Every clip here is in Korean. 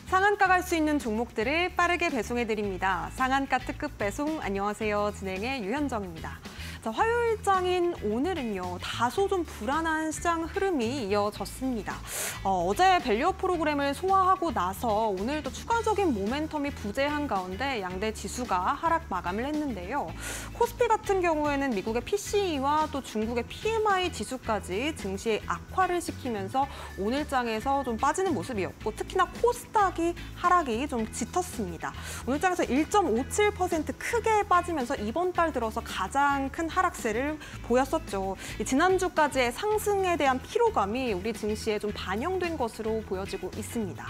상한가 갈 수 있는 종목들을 빠르게 배송해드립니다. 상한가 특급 배송, 안녕하세요. 진행의 유현정입니다. 자, 화요일장인 오늘은요, 다소 좀 불안한 시장 흐름이 이어졌습니다. 어제 밸류업 프로그램을 소화하고 나서 오늘도 추가적인 모멘텀이 부재한 가운데 양대 지수가 하락 마감을 했는데요. 코스피 같은 경우에는 미국의 PCE와 또 중국의 PMI 지수까지 증시에 악화를 시키면서 오늘장에서 좀 빠지는 모습이었고, 특히나 코스닥이 하락이 좀 짙었습니다. 오늘장에서 1.57% 크게 빠지면서 이번 달 들어서 가장 큰 하락세를 보였었죠. 지난주까지의 상승에 대한 피로감이 우리 증시에 좀 반영된 것으로 보여지고 있습니다.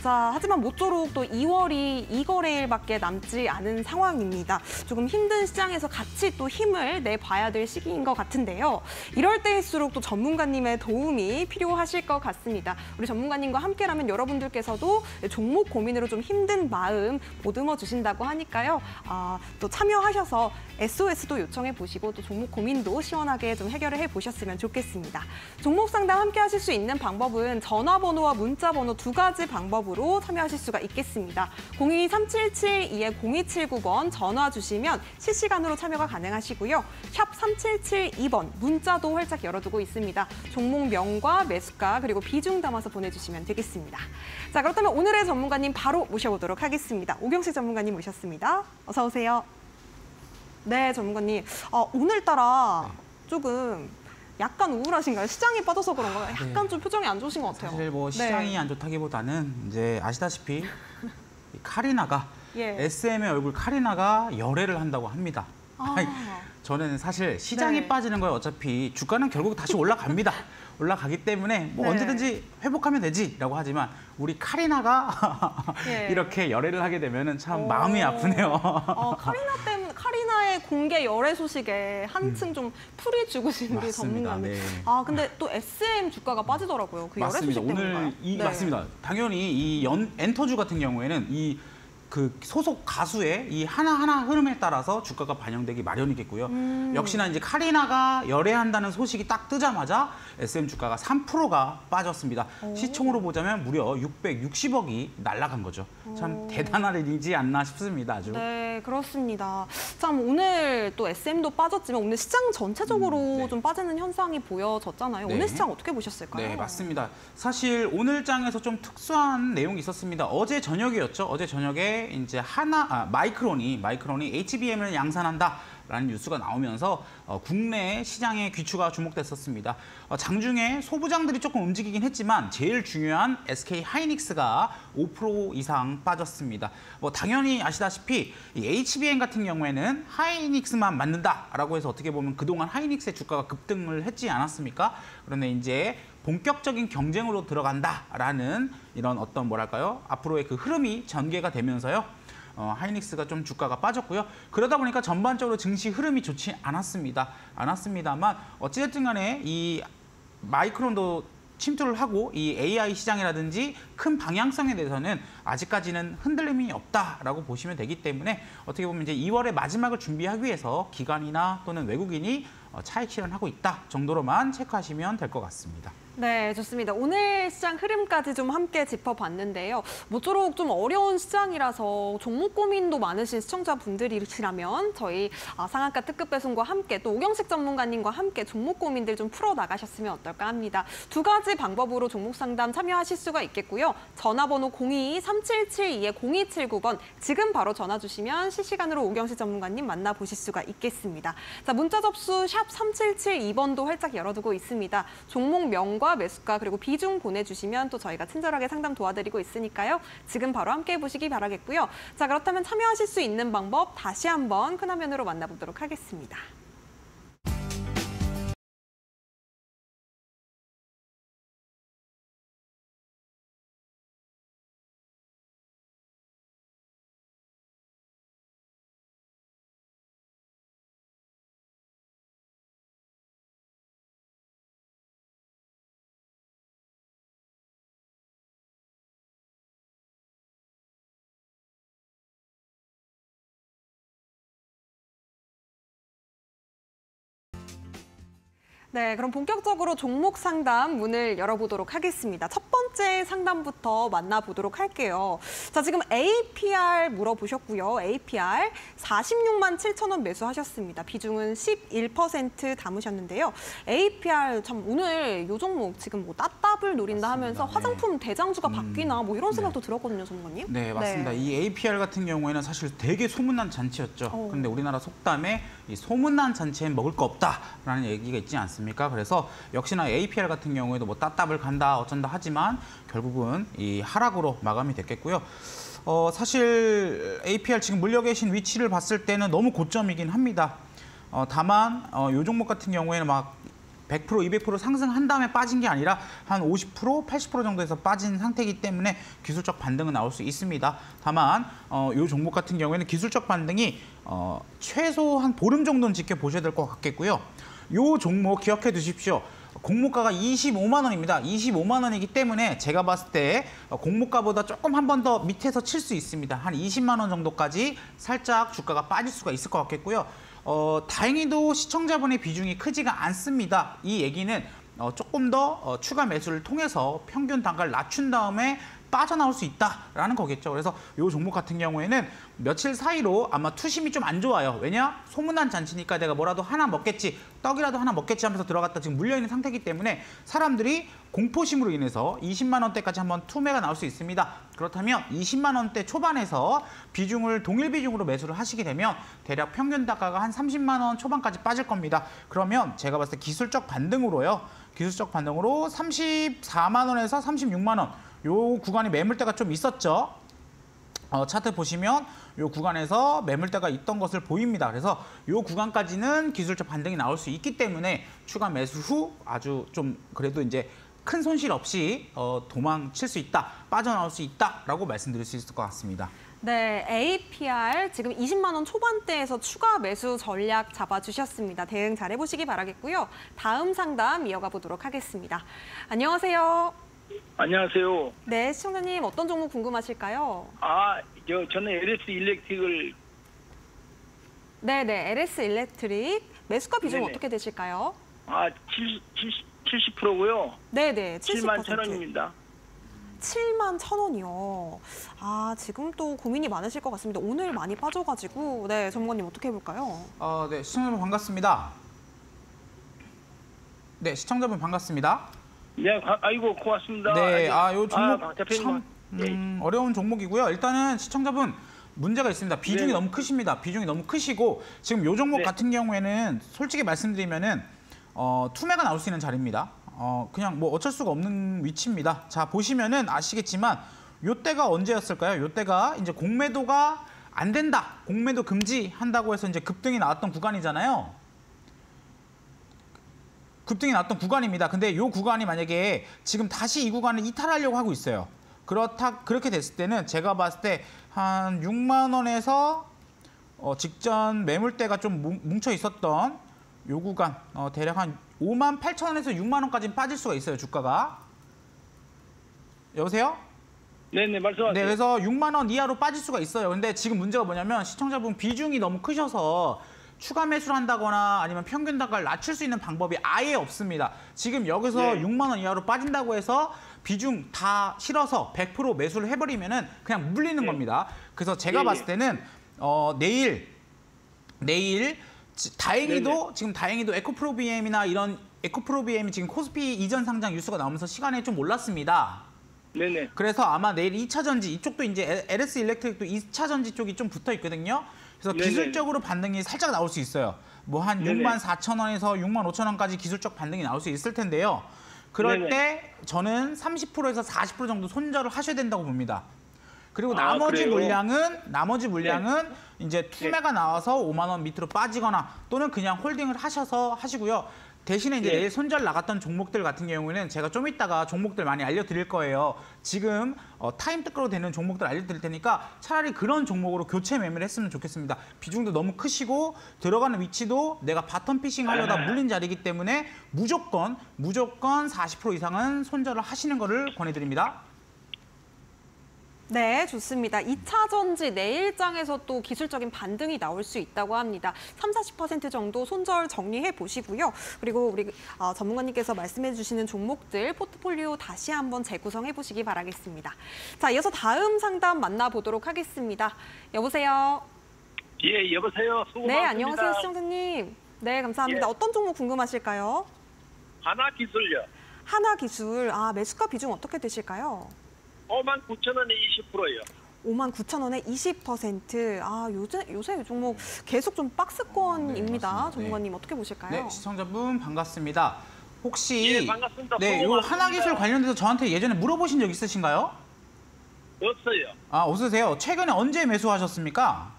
자, 하지만 모쪼록 또 2월이 2거래일밖에 남지 않은 상황입니다. 조금 힘든 시장에서 같이 또 힘을 내봐야 될 시기인 것 같은데요. 이럴 때일수록 또 전문가님의 도움이 필요하실 것 같습니다. 우리 전문가님과 함께라면 여러분들께서도 종목 고민으로 좀 힘든 마음 보듬어 주신다고 하니까요. 또 참여하셔서 SOS도 요청해 보시고 또 종목 고민도 시원하게 좀 해결을 해 보셨으면 좋겠습니다. 종목 상담 함께 하실 수 있는 방법은 전화번호와 문자번호 두 가지 방법으로 참여하실 수가 있겠습니다. 02-3772-0279번 전화 주시면 실시간으로 참여가 가능하시고요. 샵 3772번 문자도 활짝 열어두고 있습니다. 종목명과 매수가 그리고 비중 담아서 보내주시면 되겠습니다. 자, 그렇다면 오늘의 전문가님 바로 모셔보도록 하겠습니다. 오경식 전문가님 모셨습니다. 어서 오세요. 네, 전문가님. 오늘따라 조금 약간 우울하신가요? 시장이 빠져서 그런가요? 약간 좀 표정이 안 좋으신 것 같아요. 사실 뭐 시장이 안 좋다기보다는 이제 아시다시피 카리나가 SM의 얼굴 카리나가 열애를 한다고 합니다. 저는 사실 시장이 빠지는 거에 어차피 주가는 결국 다시 올라갑니다. 올라가기 때문에 뭐 언제든지 회복하면 되지라고 하지만 우리 카리나가 이렇게 열애를 하게 되면 참 마음이 아프네요. 카리나의 공개 열애 소식에 한층 좀 풀이 죽으신 우리 전문가님. 네. 근데 또 SM 주가가 빠지더라고요. 그 열애 소식 때문인가요? 맞습니다. 당연히 이 엔터주 같은 경우에는 그 소속 가수의 이 하나하나 흐름에 따라서 주가가 반영되기 마련이겠고요. 역시나 이제 카리나가 열애한다는 소식이 딱 뜨자마자 SM 주가가 3%가 빠졌습니다. 시총으로 보자면 무려 660억이 날아간 거죠. 참 대단한 일이지 않나 싶습니다. 아주. 네, 그렇습니다. 참 오늘 또 SM도 빠졌지만 오늘 시장 전체적으로 좀 빠지는 현상이 보여졌잖아요. 오늘 시장 어떻게 보셨을까요? 네, 맞습니다. 사실 오늘 장에서 좀 특수한 내용이 있었습니다. 어제 저녁이었죠. 어제 저녁에 이제 마이크론이 HBM을 양산한다라는 뉴스가 나오면서 국내 시장의 귀추가 주목됐었습니다. 장중에 소부장들이 조금 움직이긴 했지만 제일 중요한 SK 하이닉스가 5% 이상 빠졌습니다. 당연히 아시다시피 이 HBM 같은 경우에는 하이닉스만 만든다라고 해서 어떻게 보면 그동안 하이닉스의 주가가 급등을 했지 않았습니까? 그런데 이제 본격적인 경쟁으로 들어간다라는 이런 어떤 뭐랄까요? 앞으로의 그 흐름이 전개가 되면서요. 하이닉스가 좀 주가가 빠졌고요. 그러다 보니까 전반적으로 증시 흐름이 좋지 않았습니다만 어찌됐든 간에 이 마이크론도 침투를 하고 이 AI 시장이라든지 큰 방향성에 대해서는 아직까지는 흔들림이 없다라고 보시면 되기 때문에 어떻게 보면 이제 2월의 마지막을 준비하기 위해서 기관이나 또는 외국인이 차익 실현하고 있다 정도로만 체크하시면 될 것 같습니다. 네, 좋습니다. 오늘 시장 흐름까지 좀 함께 짚어봤는데요. 모쪼록 좀 어려운 시장이라서 종목 고민도 많으신 시청자분들이시라면 저희 상한가 특급 배송과 함께 또 오경식 전문가님과 함께 종목 고민들 좀 풀어나가셨으면 어떨까 합니다. 두 가지 방법으로 종목 상담 참여하실 수가 있겠고요. 전화번호 02-3772-0279번 지금 바로 전화 주시면 실시간으로 오경식 전문가님 만나보실 수가 있겠습니다. 자, 문자 접수 샵 3772번도 활짝 열어두고 있습니다. 종목명과 매수가 그리고 비중 보내주시면 또 저희가 친절하게 상담 도와드리고 있으니까요. 지금 바로 함께 해보시기 바라겠고요. 자, 그렇다면 참여하실 수 있는 방법 다시 한번 큰 화면으로 만나보도록 하겠습니다. 네, 그럼 본격적으로 종목 상담 문을 열어보도록 하겠습니다. 첫 번째 상담부터 만나보도록 할게요. 자, 지금 APR 물어보셨고요. APR 46만 7천 원 매수하셨습니다. 비중은 11% 담으셨는데요. APR 참 오늘 이 종목 지금 뭐 따따블 노린다 하면서 네. 화장품 대장주가 바뀌나 뭐 이런 생각도 들었거든요, 전문가님. 네, 맞습니다. 이 APR 같은 경우에는 사실 되게 소문난 잔치였죠. 그런데 우리나라 속담에 이 소문난 잔치엔 먹을 거 없다라는 얘기가 있지 않습니까? 그래서 역시나 APR 같은 경우에도 뭐 따따블 간다 어쩐다 하지만 결국은 이 하락으로 마감이 됐겠고요. 사실 APR 지금 물려 계신 위치를 봤을 때는 너무 고점이긴 합니다. 다만 이 종목 같은 경우에는 막 100%, 200% 상승한 다음에 빠진 게 아니라 한 50%, 80% 정도에서 빠진 상태이기 때문에 기술적 반등은 나올 수 있습니다. 다만 이 종목 같은 경우에는 기술적 반등이 최소 한 보름 정도는 지켜보셔야 될 것 같겠고요. 이 종목 기억해 두십시오. 공모가가 25만 원입니다. 25만 원이기 때문에 제가 봤을 때 공모가보다 조금 한 번 더 밑에서 칠 수 있습니다. 한 20만 원 정도까지 살짝 주가가 빠질 수가 있을 것 같겠고요. 다행히도 시청자분의 비중이 크지가 않습니다. 이 얘기는 조금 더 추가 매수를 통해서 평균 단가를 낮춘 다음에 빠져나올 수 있다라는 거겠죠. 그래서 이 종목 같은 경우에는 며칠 사이로 아마 투심이 좀 안 좋아요. 왜냐? 소문난 잔치니까 내가 뭐라도 하나 먹겠지, 떡이라도 하나 먹겠지 하면서 들어갔다 지금 물려있는 상태이기 때문에 사람들이 공포심으로 인해서 20만 원대까지 한번 투매가 나올 수 있습니다. 그렇다면 20만 원대 초반에서 비중을 동일 비중으로 매수를 하시게 되면 대략 평균 단가가 한 30만 원 초반까지 빠질 겁니다. 그러면 제가 봤을 때 기술적 반등으로요. 기술적 반등으로 34만 원에서 36만 원. 요 구간이 매물대가 좀 있었죠. 차트 보시면 요 구간에서 매물대가 있던 것을 보입니다. 그래서 요 구간까지는 기술적 반등이 나올 수 있기 때문에 추가 매수 후 아주 좀 그래도 이제 큰 손실 없이 도망칠 수 있다, 빠져나올 수 있다라고 말씀드릴 수 있을 것 같습니다. 네, APR 지금 20만 원 초반대에서 추가 매수 전략 잡아주셨습니다. 대응 잘 해보시기 바라겠고요. 다음 상담 이어가 보도록 하겠습니다. 안녕하세요. 안녕하세요. 네, 시청자님 어떤 종목 궁금하실까요? 저는 LS 일렉트릭을 네네, LS 일렉트릭 매수가 비중 네네. 어떻게 되실까요? 70%고요. 네네, 7만 70%. 1,000원입니다. 7만 1,000원이요. 지금 또 고민이 많으실 것 같습니다. 오늘 많이 빠져가지고 네, 전문가님 어떻게 해볼까요? 네, 시청자분 반갑습니다. 네, 시청자분 반갑습니다. 네, 아이고 고맙습니다. 네, 요 종목 박 대표님. 참 어려운 종목이고요. 일단은 시청자분 문제가 있습니다. 비중이 네. 너무 크십니다. 비중이 너무 크시고 지금 요 종목 네. 같은 경우에는 솔직히 말씀드리면은 투매가 나올 수 있는 자리입니다. 그냥 뭐 어쩔 수가 없는 위치입니다. 자, 보시면은 아시겠지만 요때가 언제였을까요? 요때가 이제 공매도가 안 된다. 공매도 금지한다고 해서 이제 급등이 나왔던 구간이잖아요. 급등이 나왔던 구간입니다. 근데 이 구간이 만약에 지금 다시 이 구간을 이탈하려고 하고 있어요. 그렇게 됐을 때는 제가 봤을 때 한 6만 원에서 직전 매물대가 좀 뭉쳐 있었던 이 구간 대략 한 5만 8천 원에서 6만 원까지는 빠질 수가 있어요. 주가가. 여보세요? 네네, 말씀하세요. 네, 그래서 6만 원 이하로 빠질 수가 있어요. 근데 지금 문제가 뭐냐면 시청자분 비중이 너무 크셔서 추가 매수를 한다거나 아니면 평균 단가를 낮출 수 있는 방법이 아예 없습니다. 지금 여기서 네. 6만 원 이하로 빠진다고 해서 비중 다 실어서 100% 매수를 해버리면은 그냥 물리는 네. 겁니다. 그래서 제가 예, 봤을 때는 내일 다행히도 네네. 지금 다행히도 에코프로비엠이나 이런 에코프로비엠이 지금 코스피 이전 상장 뉴스가 나오면서 시간이 좀 올랐습니다. 네네. 그래서 아마 내일 2차 전지 이쪽도 이제 LS 일렉트릭도 2차 전지 쪽이 좀 붙어 있거든요. 그래서 네네. 기술적으로 반등이 살짝 나올 수 있어요. 뭐 한 네네. 6만 4천 원에서 6만 5천 원까지 기술적 반등이 나올 수 있을 텐데요. 그럴 네네. 때 저는 30%에서 40% 정도 손절을 하셔야 된다고 봅니다. 그리고 나머지 그래요? 물량은 이제 투매가 나와서 5만 원 밑으로 빠지거나 또는 그냥 홀딩을 하셔서 하시고요. 대신에 이제 네. 내일 손절 나갔던 종목들 같은 경우에는 제가 좀 이따가 종목들 많이 알려드릴 거예요. 지금 타임 특가로 되는 종목들 알려드릴 테니까 차라리 그런 종목으로 교체 매매를 했으면 좋겠습니다. 비중도 너무 크시고 들어가는 위치도 내가 바텀 피싱 하려다 물린 자리이기 때문에 무조건 40% 이상은 손절을 하시는 거를 권해드립니다. 네, 좋습니다. 2차 전지 내일장에서 또 기술적인 반등이 나올 수 있다고 합니다. 30~40% 정도 손절 정리해 보시고요. 그리고 우리 전문가님께서 말씀해 주시는 종목들 포트폴리오 다시 한번 재구성해 보시기 바라겠습니다. 자, 이어서 다음 상담 만나보도록 하겠습니다. 여보세요? 예, 여보세요. 수고 네, 많습니다. 안녕하세요, 시청자님. 네, 감사합니다. 예. 어떤 종목 궁금하실까요? 하나기술요. 하나기술, 매수가 비중 어떻게 되실까요? 59,000원에 20%요. 59,000원에 20%. 요새 이 종목 계속 좀 박스권입니다. 맞습니다. 전문가님 어떻게 보실까요? 네, 시청자분 반갑습니다. 혹시 예, 반갑습니다. 네, 요 수고 많습니다. 하나기술 관련돼서 저한테 예전에 물어보신 적 있으신가요? 없어요. 없으세요. 최근에 언제 매수하셨습니까?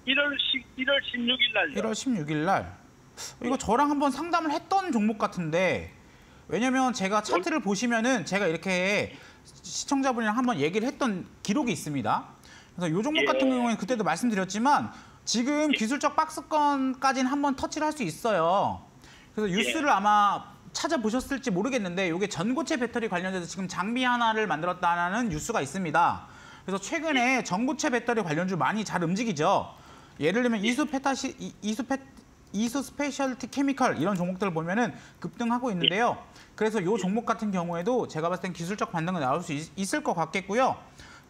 1월 16일 날요. 1월 16일 날. 이거 저랑 한번 상담을 했던 종목 같은데, 왜냐면 제가 차트를 보시면은 제가 이렇게 시청자분이랑 한번 얘기를 했던 기록이 있습니다. 그래서 이 종목 예. 같은 경우에는 그때도 말씀드렸지만 지금 기술적 박스권까지는 한번 터치를 할 수 있어요. 그래서 뉴스를 아마 찾아보셨을지 모르겠는데 이게 전고체 배터리 관련돼서 지금 장비 하나를 만들었다는 뉴스가 있습니다. 그래서 최근에 전고체 배터리 관련주 많이 잘 움직이죠. 예를 들면 이수 스페셜티 케미컬 이런 종목들을 보면은 급등하고 있는데요. 그래서 이 종목 같은 경우에도 제가 봤을 땐 기술적 반등은 나올 수 있을 것 같겠고요.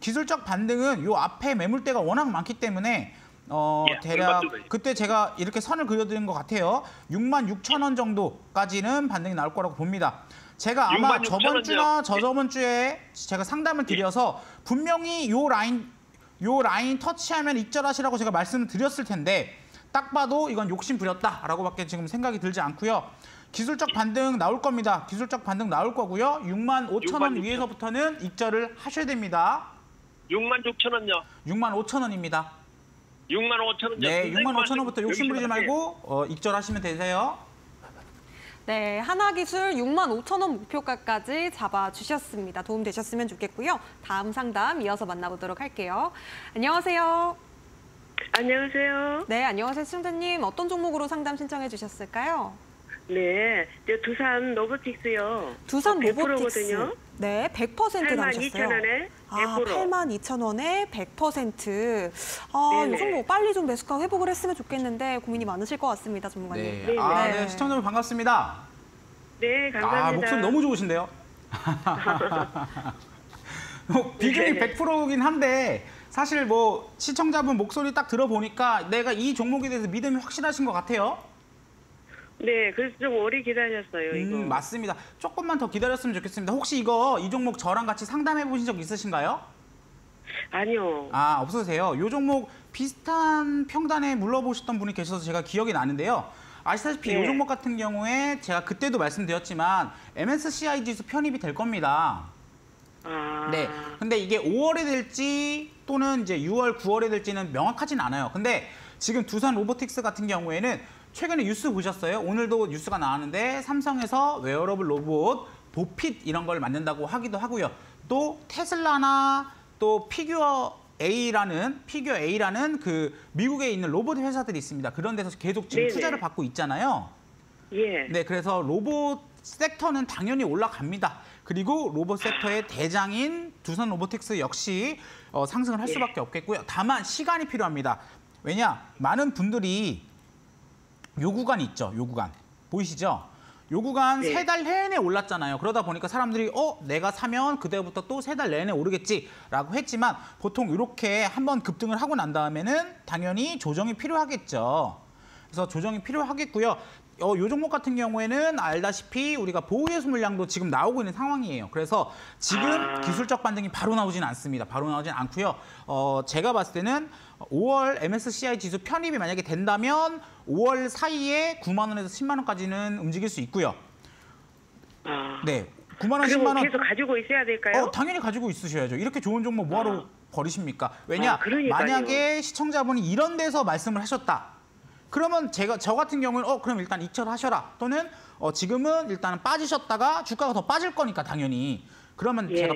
기술적 반등은 이 앞에 매물대가 워낙 많기 때문에 대략 그때 제가 이렇게 선을 그려드린 것 같아요. 66,000원 정도까지는 반등이 나올 거라고 봅니다. 제가 아마 저번 주나 저저번 주에 제가 상담을 드려서 분명히 요 라인 터치하면 익절하시라고 제가 말씀을 드렸을 텐데 딱 봐도 이건 욕심 부렸다라고밖에 지금 생각이 들지 않고요. 기술적 반등 나올 겁니다. 기술적 반등 나올 거고요. 65,000원 위에서부터는 익절을 하셔야 됩니다. 66,000원요. 65,000원입니다. 65,000원요. 네, 65,000원부터 욕심 부리지 말고 익절하시면 되세요. 네, 하나기술 65,000원 목표가까지 잡아주셨습니다. 도움 되셨으면 좋겠고요. 다음 상담 이어서 만나보도록 할게요. 안녕하세요. 안녕하세요. 네, 안녕하세요, 시청자님. 어떤 종목으로 상담 신청해 주셨을까요? 네, 두산 로보틱스요. 두산 100% 로보틱스. 거든요. 네, 100% 나오셨어요. 82,000원에 100%. 82,000원에 100%. 네네. 이 종목 빨리 좀 매수가 회복을 했으면 좋겠는데 고민이 많으실 것 같습니다, 전문가님. 네, 네, 네, 시청자분 반갑습니다. 네, 감사합니다. 목소리 너무 좋으신데요? 비중이 네. 100%긴 한데 사실 뭐 시청자분 목소리 딱 들어보니까 내가 이 종목에 대해서 믿음이 확실하신 것 같아요. 네, 그래서 좀 오래 기다렸어요, 이거. 맞습니다. 조금만 더 기다렸으면 좋겠습니다. 혹시 이 종목 저랑 같이 상담해 보신 적 있으신가요? 아니요. 없으세요. 이 종목 비슷한 평단에 물러보셨던 분이 계셔서 제가 기억이 나는데요. 아시다시피 네. 이 종목 같은 경우에 제가 그때도 말씀드렸지만 MSCI 지수 편입이 될 겁니다. 네. 근데 이게 5월에 될지 또는 이제 6월, 9월에 될지는 명확하진 않아요. 근데 지금 두산 로보틱스 같은 경우에는 최근에 뉴스 보셨어요? 오늘도 뉴스가 나왔는데 삼성에서 웨어러블 로봇, 보핏 이런 걸 만든다고 하기도 하고요. 또 테슬라나 또 피규어 A라는 그 미국에 있는 로봇 회사들이 있습니다. 그런 데서 계속 지금 네네. 투자를 받고 있잖아요. 예. 네, 그래서 로봇 섹터는 당연히 올라갑니다. 그리고 로봇 섹터의 대장인 두산 로보틱스 역시 상승을 할 수밖에 없겠고요. 다만 시간이 필요합니다. 왜냐? 많은 분들이 요 구간이 있죠. 요 구간. 보이시죠? 요 구간 네. 3달 내내 올랐잖아요. 그러다 보니까 사람들이 내가 사면 그때부터 또 3달 내내 오르겠지라고 했지만 보통 이렇게 한번 급등을 하고 난 다음에는 당연히 조정이 필요하겠죠. 그래서 조정이 필요하겠고요. 요 종목 같은 경우에는 알다시피 우리가 보호예수 물량도 지금 나오고 있는 상황이에요. 그래서 지금 기술적 반등이 바로 나오진 않습니다. 바로 나오진 않고요. 제가 봤을 때는 5월 MSCI 지수 편입이 만약에 된다면 5월 사이에 9만 원에서 10만 원까지는 움직일 수 있고요. 네, 9만 원, 10만 원. 계속 가지고 있어야 될까요? 당연히 가지고 있으셔야죠. 이렇게 좋은 종목 뭐하러 버리십니까? 왜냐, 그러니까요. 만약에 시청자분이 이런 데서 말씀을 하셨다. 그러면 저 같은 경우는 그럼 일단 익절하셔라. 또는 지금은 일단은 빠지셨다가 주가가 더 빠질 거니까 당연히. 그러면 예. 제가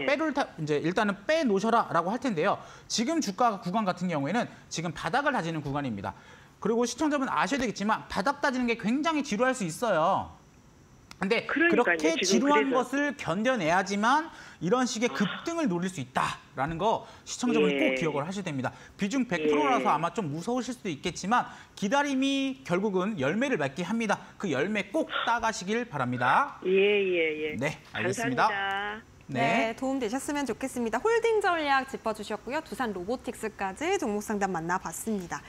이제 일단은 빼놓으셔라라고 할 텐데요. 지금 주가 구간 같은 경우에는 지금 바닥을 다지는 구간입니다. 그리고 시청자분 아셔야 되겠지만 바닥 다지는 게 굉장히 지루할 수 있어요. 근데 그러니까요, 그렇게 지금 지루한 그래서. 것을 견뎌내야지만 이런 식의 급등을 노릴 수 있다라는 거 시청자분이 예. 꼭 기억을 하셔야 됩니다. 비중 100%라서 아마 좀 무서우실 수도 있겠지만 기다림이 결국은 열매를 맺게 합니다. 그 열매 꼭 따가시길 바랍니다. 예. 네, 알겠습니다. 감사합니다. 네, 도움 되셨으면 좋겠습니다. 홀딩 전략 짚어주셨고요. 두산 로보틱스까지 종목 상담 만나봤습니다.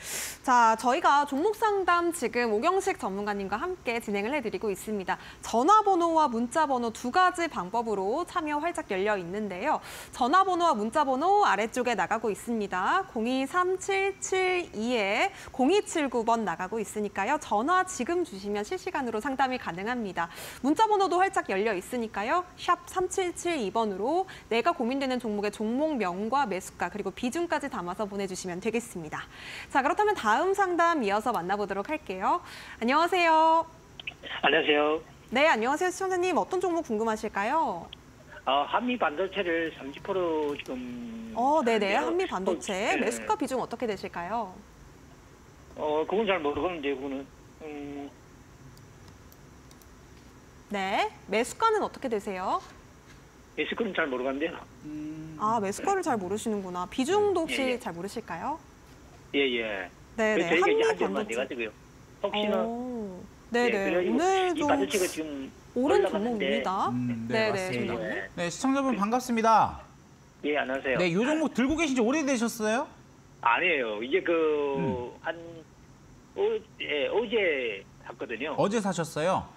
자, 저희가 종목 상담 지금 오경식 전문가님과 함께 진행을 해드리고 있습니다. 전화번호와 문자번호 두 가지 방법으로 참여 활짝 열려 있는데요. 전화번호와 문자번호 아래쪽에 나가고 있습니다. 023772에 0279번 나가고 있으니까요. 전화 지금 주시면 실시간으로 상담이 가능합니다. 문자번호도 활짝 열려 있으니까요. 샵 3772번으로 내가 고민되는 종목의 종목명과 매수가 그리고 비중까지 담아서 보내주시면 되겠습니다. 자, 그렇다면 다음 상담 이어서 만나보도록 할게요. 안녕하세요. 안녕하세요. 네, 안녕하세요. 시청자님. 어떤 종목 궁금하실까요? 한미 반도체를 30% 지금. 네네. 하는데요. 한미 반도체 네. 매수가 비중 어떻게 되실까요? 그건 잘 모르겠는데, 그거는. 네, 매수가는 어떻게 되세요? 예스크는 잘 모르겠는데요. 아, 매수가를 잘 모르시는구나. 비중도 혹시 예. 잘 모르실까요? 예. 네네. 저희가 이제 한미 한 점만 반도체. 돼가지고요. 혹시나. 네네. 그래가지고 오늘 이 좀 반도체가 지금 오른 올라갔는데. 종목입니다. 네, 네네. 맞습니다. 종목은. 네, 시청자분 반갑습니다. 예, 안녕하세요. 네, 이 종목 들고 계신 지 오래되셨어요? 아니에요. 이제 어제 샀거든요. 어제 사셨어요?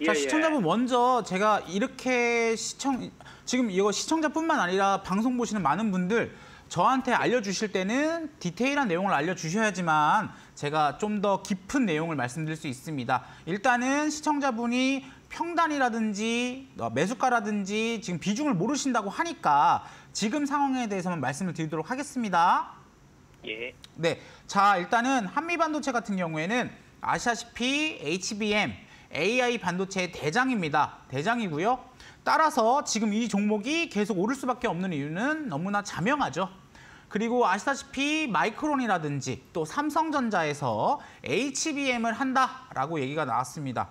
자, 예. 시청자분 먼저 제가 이렇게 지금 이거 시청자뿐만 아니라 방송 보시는 많은 분들 저한테 알려주실 때는 디테일한 내용을 알려주셔야지만 제가 좀 더 깊은 내용을 말씀드릴 수 있습니다. 일단은 시청자분이 평단이라든지 매수가라든지 지금 비중을 모르신다고 하니까 지금 상황에 대해서만 말씀을 드리도록 하겠습니다. 예. 네, 자 일단은 한미반도체 같은 경우에는 아시다시피 HBM, AI 반도체의 대장입니다. 대장이고요. 따라서 지금 이 종목이 계속 오를 수밖에 없는 이유는 너무나 자명하죠. 그리고 아시다시피 마이크론이라든지 또 삼성전자에서 HBM을 한다라고 얘기가 나왔습니다.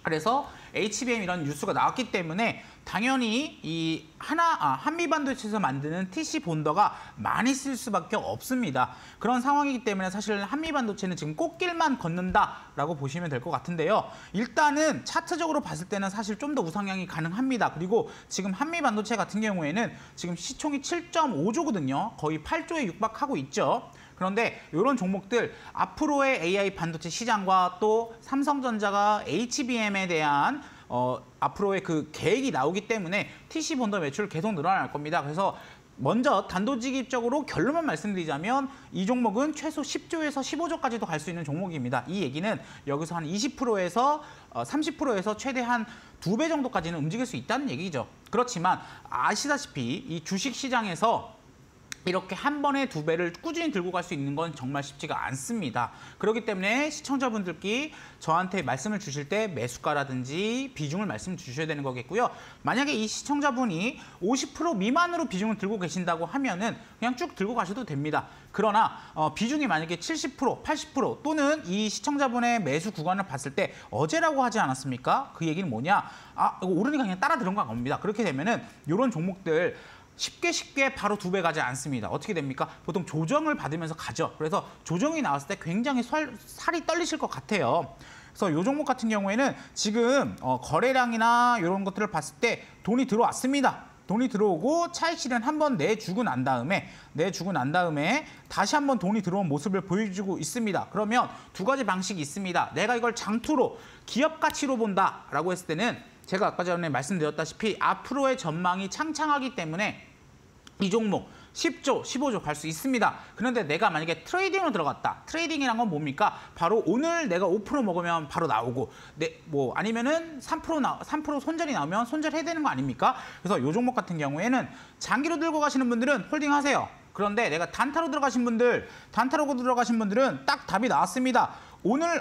그래서 HBM 이런 뉴스가 나왔기 때문에 당연히 이 한미반도체에서 만드는 TC 본더가 많이 쓸 수밖에 없습니다. 그런 상황이기 때문에 사실 한미반도체는 지금 꽃길만 걷는다라고 보시면 될 것 같은데요. 일단은 차트적으로 봤을 때는 사실 좀 더 우상향이 가능합니다. 그리고 지금 한미반도체 같은 경우에는 지금 시총이 7.5조거든요. 거의 8조에 육박하고 있죠. 그런데 이런 종목들 앞으로의 AI 반도체 시장과 또 삼성전자가 HBM에 대한 앞으로의 그 계획이 나오기 때문에 TC 본더 매출 계속 늘어날 겁니다. 그래서 먼저 단도직입적으로 결론만 말씀드리자면 이 종목은 최소 10조에서 15조까지도 갈 수 있는 종목입니다. 이 얘기는 여기서 한 20%에서 30%에서 최대한 2배 정도까지는 움직일 수 있다는 얘기죠. 그렇지만 아시다시피 이 주식 시장에서 이렇게 한 번에 2배를 꾸준히 들고 갈 수 있는 건 정말 쉽지가 않습니다. 그렇기 때문에 시청자분들께 저한테 말씀을 주실 때 매수가라든지 비중을 말씀 주셔야 되는 거겠고요. 만약에 이 시청자분이 50% 미만으로 비중을 들고 계신다고 하면은 그냥 쭉 들고 가셔도 됩니다. 그러나 비중이 만약에 70%, 80% 또는 이 시청자분의 매수 구간을 봤을 때 어제라고 하지 않았습니까? 그 얘기는 뭐냐? 이거 오르니까 그냥 따라 들어간 겁니다. 그렇게 되면은 이런 종목들 쉽게 바로 2배 가지 않습니다. 어떻게 됩니까? 보통 조정을 받으면서 가죠. 그래서 조정이 나왔을 때 굉장히 살이 떨리실 것 같아요. 그래서 이 종목 같은 경우에는 지금 거래량이나 이런 것들을 봤을 때 돈이 들어왔습니다. 돈이 들어오고 차익 실현 한번 내주고 난 다음에 다시 한번 돈이 들어온 모습을 보여주고 있습니다. 그러면 두 가지 방식이 있습니다. 내가 이걸 장투로 기업 가치로 본다라고 했을 때는 제가 아까 전에 말씀드렸다시피 앞으로의 전망이 창창하기 때문에 이 종목 10조, 15조 갈 수 있습니다. 그런데 내가 만약에 트레이딩으로 들어갔다. 트레이딩이란 건 뭡니까? 바로 오늘 내가 5% 먹으면 바로 나오고 아니면은 3% 손절이 나오면 손절해야 되는 거 아닙니까? 그래서 이 종목 같은 경우에는 장기로 들고 가시는 분들은 홀딩하세요. 그런데 내가 단타로 들어가신 분들은 딱 답이 나왔습니다.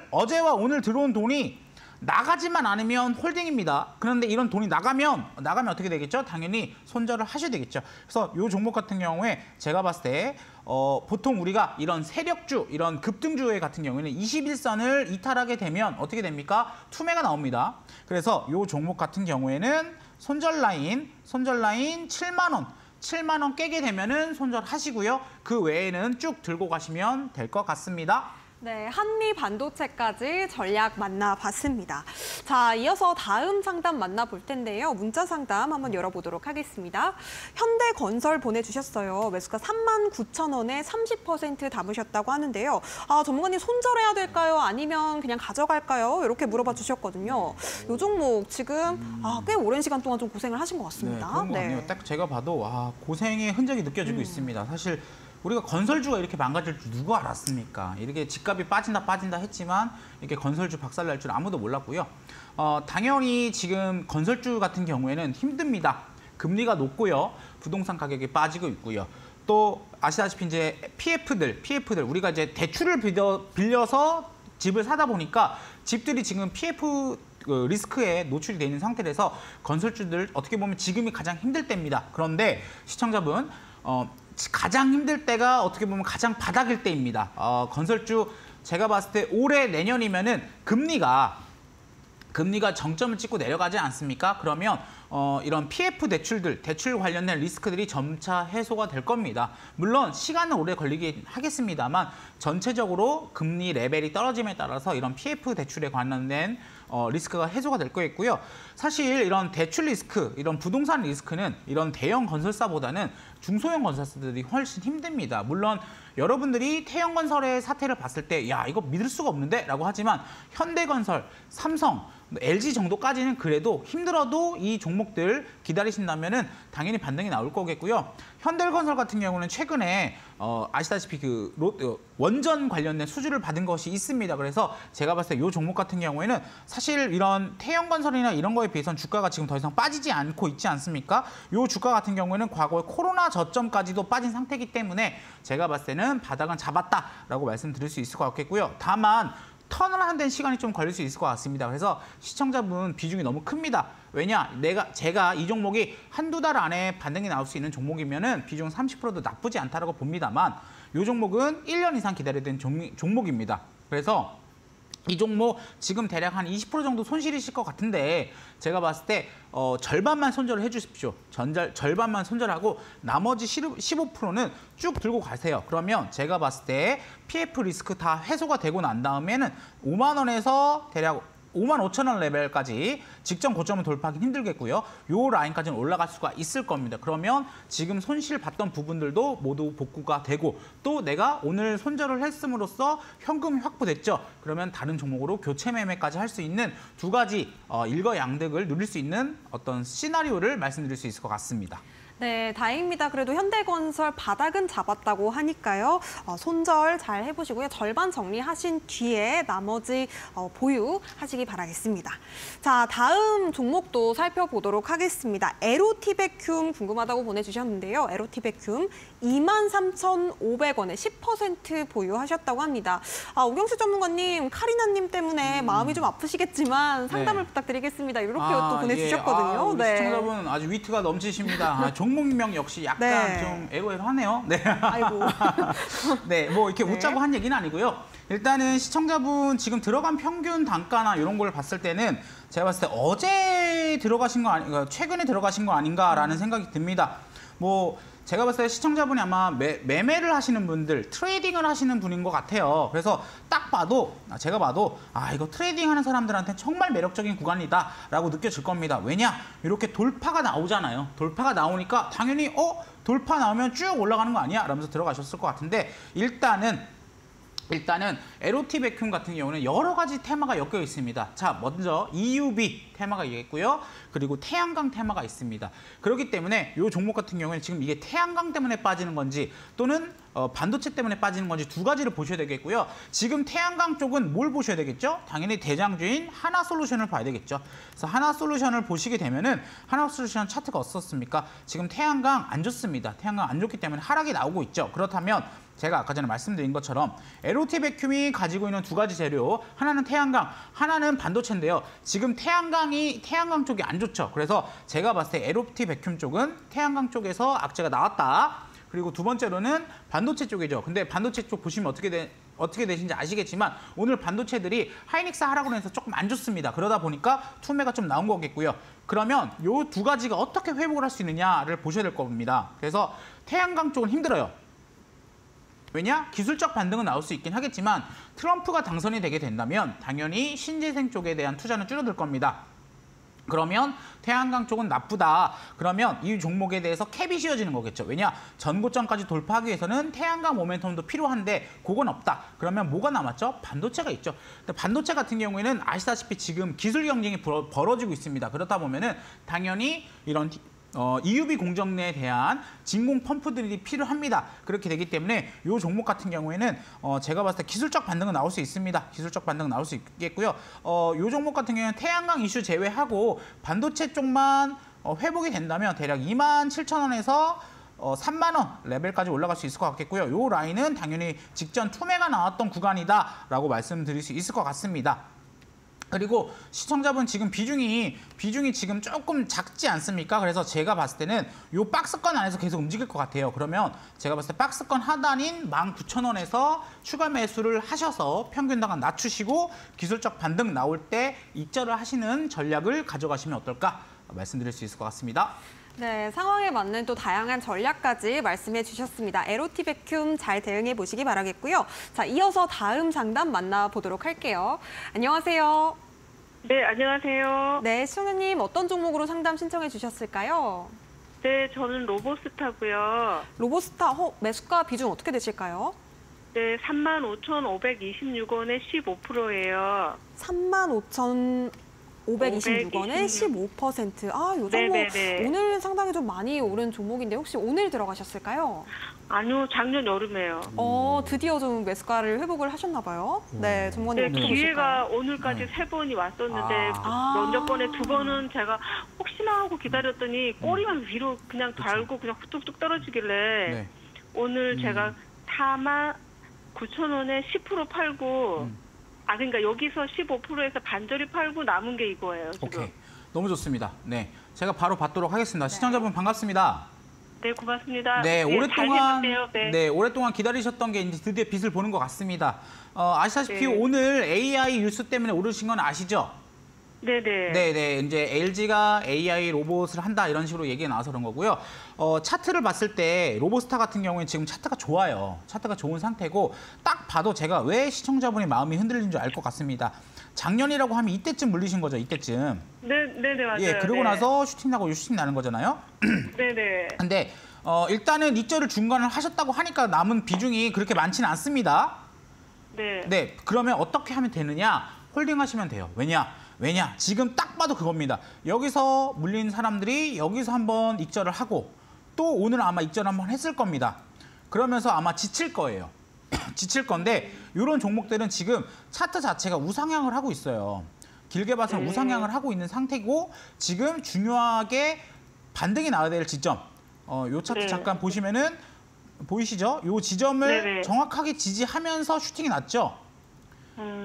어제와 오늘 들어온 돈이 나가지만 않으면 홀딩입니다. 그런데 이런 돈이 나가면 어떻게 되겠죠? 당연히 손절을 하셔야 되겠죠. 그래서 이 종목 같은 경우에 제가 봤을 때 보통 우리가 이런 세력주, 이런 급등주 같은 경우에는 21선을 이탈하게 되면 어떻게 됩니까? 투매가 나옵니다. 그래서 이 종목 같은 경우에는 손절 라인 7만 원. 7만 원 깨게 되면은 손절하시고요. 그 외에는 쭉 들고 가시면 될 것 같습니다. 네, 한미 반도체까지 전략 만나봤습니다. 자, 이어서 다음 상담 만나볼 텐데요. 문자 상담 한번 열어보도록 하겠습니다. 현대건설 보내주셨어요. 매수가 39,000원에 30% 담으셨다고 하는데요. 전문가님 손절해야 될까요? 아니면 그냥 가져갈까요? 이렇게 물어봐 주셨거든요. 이 종목 지금 꽤 오랜 시간 동안 좀 고생을 하신 것 같습니다. 네, 그런 거 같네요. 딱 제가 봐도 고생의 흔적이 느껴지고 있습니다. 사실 우리가 건설주가 이렇게 망가질 줄 누가 알았습니까? 이렇게 집값이 빠진다 했지만 이렇게 건설주 박살날 줄 아무도 몰랐고요. 당연히 지금 건설주 같은 경우에는 힘듭니다. 금리가 높고요. 부동산 가격이 빠지고 있고요. 또 아시다시피 이제 PF들 우리가 이제 대출을 빌려서 집을 사다 보니까 집들이 지금 PF 리스크에 노출이 돼 있는 상태라서 건설주들 어떻게 보면 지금이 가장 힘들 때입니다. 그런데 시청자분 가장 힘들 때가 어떻게 보면 가장 바닥일 때입니다. 건설주 제가 봤을 때 올해 내년이면은 금리가 정점을 찍고 내려가지 않습니까? 그러면 이런 PF 대출 관련된 리스크들이 점차 해소가 될 겁니다. 물론 시간은 오래 걸리긴 하겠습니다만 전체적으로 금리 레벨이 떨어짐에 따라서 이런 PF 대출에 관련된 리스크가 해소가 될 거겠고요. 사실 이런 대출 리스크, 이런 부동산 리스크는 이런 대형 건설사보다는 중소형 건설사들이 훨씬 힘듭니다. 물론 여러분들이 태형건설의 사태를 봤을 때 야 이거 믿을 수가 없는데? 라고 하지만 현대건설, 삼성, LG 정도까지는 그래도 힘들어도 이 종목들 기다리신다면은 당연히 반등이 나올 거겠고요. 현대건설 같은 경우는 최근에 아시다시피 원전 관련된 수주를 받은 것이 있습니다. 그래서 제가 봤을 때 이 종목 같은 경우에는 사실 이런 태형건설이나 이런 거에 비해서는 주가가 지금 더 이상 빠지지 않고 있지 않습니까? 이 주가 같은 경우에는 과거에 코로나 저점까지도 빠진 상태이기 때문에 제가 봤을 때는 바닥은 잡았다라고 말씀드릴 수 있을 것 같겠고요. 다만 턴을 하는 데는 시간이 좀 걸릴 수 있을 것 같습니다. 그래서 시청자분 비중이 너무 큽니다. 왜냐? 제가 이 종목이 한두 달 안에 반등이 나올 수 있는 종목이면은 비중 30%도 나쁘지 않다라고 봅니다만 이 종목은 1년 이상 기다려야 되는 종목입니다. 그래서 이 종목 지금 대략 한 20% 정도 손실이실 것 같은데 제가 봤을 때 절반만 손절을 해주십시오. 절반만 손절하고 나머지 15%는 쭉 들고 가세요. 그러면 제가 봤을 때 PF 리스크 다 해소가 되고 난 다음에는 5만 원에서 대략 55,000원 레벨까지 직전 고점을 돌파하기 힘들겠고요. 요 라인까지는 올라갈 수가 있을 겁니다. 그러면 지금 손실 봤던 부분들도 모두 복구가 되고 또 내가 오늘 손절을 했음으로써 현금이 확보됐죠. 그러면 다른 종목으로 교체 매매까지 할 수 있는 두 가지 일거양득을 누릴 수 있는 어떤 시나리오를 말씀드릴 수 있을 것 같습니다. 네, 다행입니다. 그래도 현대건설 바닥은 잡았다고 하니까요. 손절 잘 해보시고요. 절반 정리하신 뒤에 나머지 보유하시기 바라겠습니다. 자, 다음 종목도 살펴보도록 하겠습니다. 에로티베큐움 궁금하다고 보내주셨는데요. 에로티베큐움 23,500원에 10% 보유하셨다고 합니다. 오경수 전문가님, 카리나님 때문에 마음이 좀 아프시겠지만 상담을 부탁드리겠습니다. 이렇게 또 보내주셨거든요. 우리 시청자분 아주 위트가 넘치십니다. 종목명 역시 약간 좀 에고에고하네요. 네. 아이고. 네, 뭐 이렇게 웃자고 한 얘기는 아니고요. 일단은 시청자분 지금 들어간 평균 단가나 이런 걸 봤을 때는 제가 봤을 때 어제 들어가신 거 아닌가, 최근에 들어가신 거 아닌가라는 생각이 듭니다. 뭐 제가 봤을 때 시청자분이 아마 매매를 하시는 분들, 트레이딩을 하시는 분인 것 같아요. 그래서 딱 봐도, 제가 봐도 이거 트레이딩 하는 사람들한테 정말 매력적인 구간이다라고 느껴질 겁니다. 왜냐? 이렇게 돌파가 나오잖아요. 돌파가 나오니까 당연히 돌파 나오면 쭉 올라가는 거 아니야? 라면서 들어가셨을 것 같은데 일단은 에로티베큐움 같은 경우는 여러 가지 테마가 엮여 있습니다. 자, 먼저 EUV 테마가 있고요. 그리고 태양광 테마가 있습니다. 그렇기 때문에 이 종목 같은 경우에는 지금 이게 태양광 때문에 빠지는 건지 또는 반도체 때문에 빠지는 건지 두 가지를 보셔야 되겠고요. 지금 태양광 쪽은 뭘 보셔야 되겠죠? 당연히 대장주인 하나솔루션을 봐야 되겠죠. 그래서 하나솔루션을 보시게 되면은 하나솔루션 차트가 어떻습니까? 지금 태양광 안 좋습니다. 태양광 안 좋기 때문에 하락이 나오고 있죠. 그렇다면 제가 아까 전에 말씀드린 것처럼 LOT 백큐미 가지고 있는 두 가지 재료, 하나는 태양광, 하나는 반도체인데요. 지금 태양광 쪽이 안 좋죠. 그래서 제가 봤을 때 LOT 백큐미 쪽은 태양광 쪽에서 악재가 나왔다. 그리고 두 번째로는 반도체 쪽이죠. 근데 반도체 쪽 보시면 어떻게 되신지 아시겠지만 오늘 반도체들이 하이닉스 하락으로 해서 조금 안 좋습니다. 그러다 보니까 투매가 좀 나온 거겠고요. 그러면 이 두 가지가 어떻게 회복을 할 수 있느냐를 보셔야 될 겁니다. 그래서 태양광 쪽은 힘들어요. 왜냐? 기술적 반등은 나올 수 있긴 하겠지만 트럼프가 당선이 되게 된다면 당연히 신재생 쪽에 대한 투자는 줄어들 겁니다. 그러면 태양광 쪽은 나쁘다. 그러면 이 종목에 대해서 캡이 씌워지는 거겠죠. 왜냐? 전고점까지 돌파하기 위해서는 태양광 모멘텀도 필요한데 그건 없다. 그러면 뭐가 남았죠? 반도체가 있죠. 근데 반도체 같은 경우에는 아시다시피 지금 기술 경쟁이 벌어지고 있습니다. 그렇다 보면은 당연히 이런 EUV 공정에 대한 진공 펌프들이 필요합니다. 그렇게 되기 때문에 이 종목 같은 경우에는 제가 봤을 때 기술적 반등은 나올 수 있습니다. 기술적 반등은 나올 수 있겠고요. 이 종목 같은 경우에는 태양광 이슈 제외하고 반도체 쪽만 회복이 된다면 대략 27,000원에서 3만 원 레벨까지 올라갈 수 있을 것 같겠고요. 이 라인은 당연히 직전 투매가 나왔던 구간이다라고 말씀드릴 수 있을 것 같습니다. 그리고 시청자분 지금 비중이 지금 조금 작지 않습니까? 그래서 제가 봤을 때는 이 박스권 안에서 계속 움직일 것 같아요. 그러면 제가 봤을 때 박스권 하단인 19,000원에서 추가 매수를 하셔서 평균당은 낮추시고 기술적 반등 나올 때 익절을 하시는 전략을 가져가시면 어떨까 말씀드릴 수 있을 것 같습니다. 네, 상황에 맞는 또 다양한 전략까지 말씀해 주셨습니다. LOT 백큐미 잘 대응해 보시기 바라겠고요. 자, 이어서 다음 상담 만나보도록 할게요. 안녕하세요. 네, 안녕하세요. 네, 시청자님 어떤 종목으로 상담 신청해 주셨을까요? 네, 저는 로보스타고요. 로보스타 매수가 비중 어떻게 되실까요? 네, 35,526원에 15%예요. 35,526원에 15%. 아, 요 종목 네네네. 오늘 상당히 좀 많이 오른 종목인데 혹시 오늘 들어가셨을까요? 아니요, 작년 여름에요. 드디어 좀 매수가를 회복을 하셨나 봐요. 네, 전문가님 네, 어떻게 기회가 보실까요? 오늘까지 3번이 왔었는데 먼저 번에 2번은 제가 혹시나 하고 기다렸더니 꼬리만 위로 그냥 달고 그냥 뚝뚝 떨어지길래 네. 오늘 제가 49,000원에 10% 팔고 그러니까 여기서 15%에서 반절이 팔고 남은 게 이거예요. 지금. 오케이. 너무 좋습니다. 네, 제가 바로 받도록 하겠습니다. 시청자분 반갑습니다. 네, 고맙습니다. 네, 잘 오랫동안 해주세요. 네. 오랫동안 기다리셨던 게 이제 드디어 빛을 보는 것 같습니다. 아시다시피 네. 오늘 AI 뉴스 때문에 오르신 건 아시죠? 네네. 네, 이제 LG가 AI 로봇을 한다 이런 식으로 얘기가 나와서 그런 거고요. 차트를 봤을 때 로보스타 같은 경우에 지금 차트가 좋아요. 차트가 좋은 상태고 딱 봐도 제가 왜 시청자분의 마음이 흔들린 줄 알 것 같습니다. 작년이라고 하면 이때쯤 물리신 거죠, 이때쯤. 네네, 맞아요. 예, 그러고 네. 나서 슈팅 나고 슈팅 나는 거잖아요. 네네. 근데 일단은 익절을 중간을 하셨다고 하니까 남은 비중이 그렇게 많지는 않습니다. 네. 네, 그러면 어떻게 하면 되느냐? 홀딩하시면 돼요. 왜냐? 지금 딱 봐도 그겁니다. 여기서 물린 사람들이 여기서 한번 익절을 하고 또 오늘 아마 익절 한번 했을 겁니다. 그러면서 아마 지칠 거예요. 지칠 건데 이런 종목들은 지금 차트 자체가 우상향을 하고 있어요. 길게 봐서는 우상향을 하고 있는 상태고 지금 중요하게 반등이 나와야 될 지점. 요 차트 네. 잠깐 보시면은 보이시죠? 요 지점을 네네. 정확하게 지지하면서 슈팅이 났죠.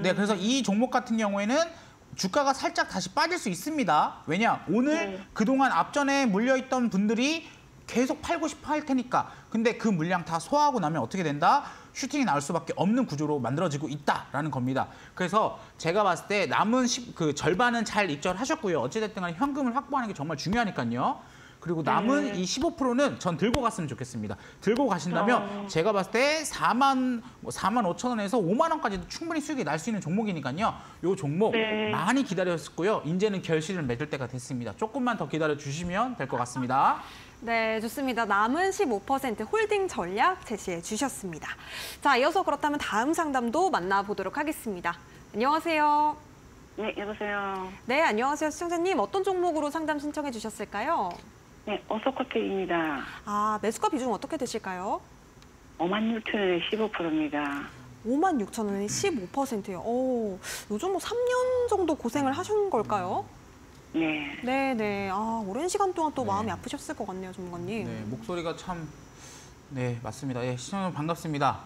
네, 그래서 이 종목 같은 경우에는 주가가 살짝 다시 빠질 수 있습니다. 왜냐? 오늘 그동안 앞전에 물려있던 분들이 계속 팔고 싶어 할 테니까. 근데 그 물량 다 소화하고 나면 어떻게 된다? 슈팅이 나올 수밖에 없는 구조로 만들어지고 있다라는 겁니다. 그래서 제가 봤을 때 남은 그 절반은 잘 익절하셨고요. 어찌됐든 간에 현금을 확보하는 게 정말 중요하니까요. 그리고 남은 이 15%는 전 들고 갔으면 좋겠습니다. 들고 가신다면 제가 봤을 때 45,000원에서 5만 원까지도 충분히 수익이 날 수 있는 종목이니까요. 이 종목 네. 많이 기다렸고요. 이제는 결실을 맺을 때가 됐습니다. 조금만 더 기다려 주시면 될 것 같습니다. 네, 좋습니다. 남은 15% 홀딩 전략 제시해 주셨습니다. 자, 이어서 그렇다면 다음 상담도 만나보도록 하겠습니다. 안녕하세요. 네, 여보세요. 네, 안녕하세요. 시청자님. 어떤 종목으로 상담 신청해 주셨을까요? 네, 어서코텍입니다. 아, 매수가 비중 어떻게 되실까요? 56,000원에 15%입니다. 56,000원에 15%요. 오, 요즘 뭐 3년 정도 고생을 하신 걸까요? 네. 네네. 아, 오랜 시간 동안 또 네. 마음이 아프셨을 것 같네요, 전문가님. 네, 목소리가 참, 네, 맞습니다. 예, 시청자 반갑습니다.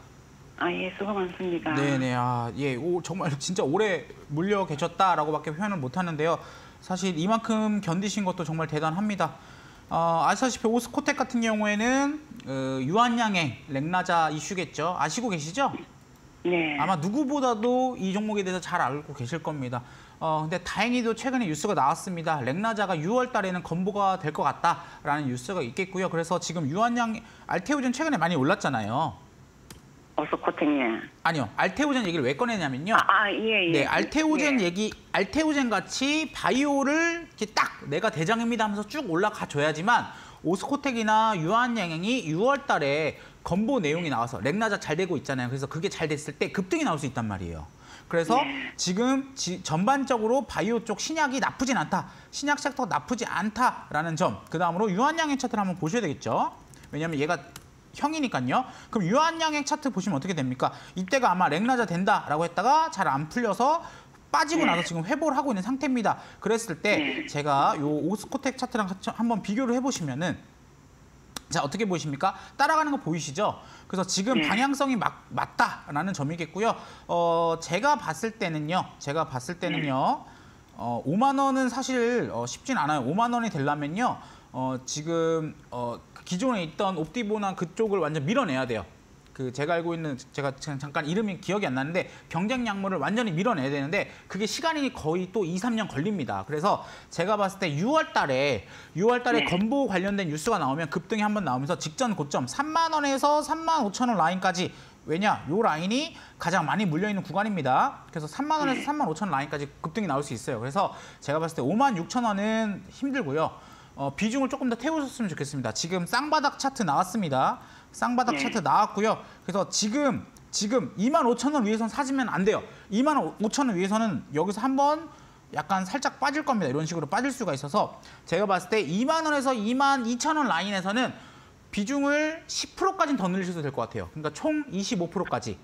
아, 예, 수고 많습니다. 네네, 아, 예, 정말 진짜 오래 물려 계셨다라고밖에 표현을 못 하는데요. 사실 이만큼 견디신 것도 정말 대단합니다. 아시다시피 오스코텍 같은 경우에는 유한양행, 렉나자 이슈겠죠. 아시고 계시죠? 네. 아마 누구보다도 이 종목에 대해서 잘 알고 계실 겁니다. 근데 다행히도 최근에 뉴스가 나왔습니다. 렉나자가 6월 달에는 건보가 될 것 같다라는 뉴스가 있겠고요. 그래서 지금 유한양, 알테오젠 최근에 많이 올랐잖아요. 어서코텍이요. 아니요, 알테오젠 얘기를 왜 꺼내냐면요. 예, 예. 네, 알테오젠 예. 얘기, 알테오젠 같이 바이오를 이렇게 딱 내가 대장입니다 하면서 쭉 올라가 줘야지만 오스코텍이나 유한양행이 6월 달에 건보 내용이 나와서 렉나자 잘 되고 있잖아요. 그래서 그게 잘 됐을 때 급등이 나올 수 있단 말이에요. 그래서 지금 전반적으로 바이오 쪽 신약이 나쁘진 않다. 신약 섹터가 나쁘지 않다라는 점. 그 다음으로 유한양행 차트를 한번 보셔야 되겠죠. 왜냐하면 얘가 형이니까요. 그럼 유한양행 차트 보시면 어떻게 됩니까? 이때가 아마 렉나자 된다라고 했다가 잘 안 풀려서 빠지고 나서 지금 회복을 하고 있는 상태입니다. 그랬을 때 제가 요 오스코텍 차트랑 같이 한번 비교를 해보시면은 자, 어떻게 보이십니까? 따라가는 거 보이시죠? 그래서 지금 방향성이 맞다라는 점이겠고요. 제가 봤을 때는요. 5만 원은 사실 쉽진 않아요. 5만 원이 되려면요. 지금 기존에 있던 옵티보나 그쪽을 완전 밀어내야 돼요. 제가 알고 있는, 제가 잠깐 이름이 기억이 안 나는데 경쟁 약물을 완전히 밀어내야 되는데 그게 시간이 거의 또 2, 3년 걸립니다. 그래서 제가 봤을 때 6월 달에 건보 관련된 뉴스가 나오면 급등이 한번 나오면서 직전 고점 3만 원에서 3만 5천 원 라인까지, 왜냐? 요 라인이 가장 많이 물려있는 구간입니다. 그래서 3만 원에서 3만 5천 원 라인까지 급등이 나올 수 있어요. 그래서 제가 봤을 때 5만 6천 원은 힘들고요. 비중을 조금 더 태우셨으면 좋겠습니다. 지금 쌍바닥 차트 나왔습니다. 쌍바닥 차트 나왔고요. 그래서 지금 2만 5천 원 위에서는 사지면 안 돼요. 2만 5천 원 위에서는 여기서 한번 약간 살짝 빠질 겁니다. 이런 식으로 빠질 수가 있어서 제가 봤을 때 2만 원에서 2만 2천 원 라인에서는 비중을 10%까지는 더 늘리셔도 될 것 같아요. 그러니까 총 25%까지.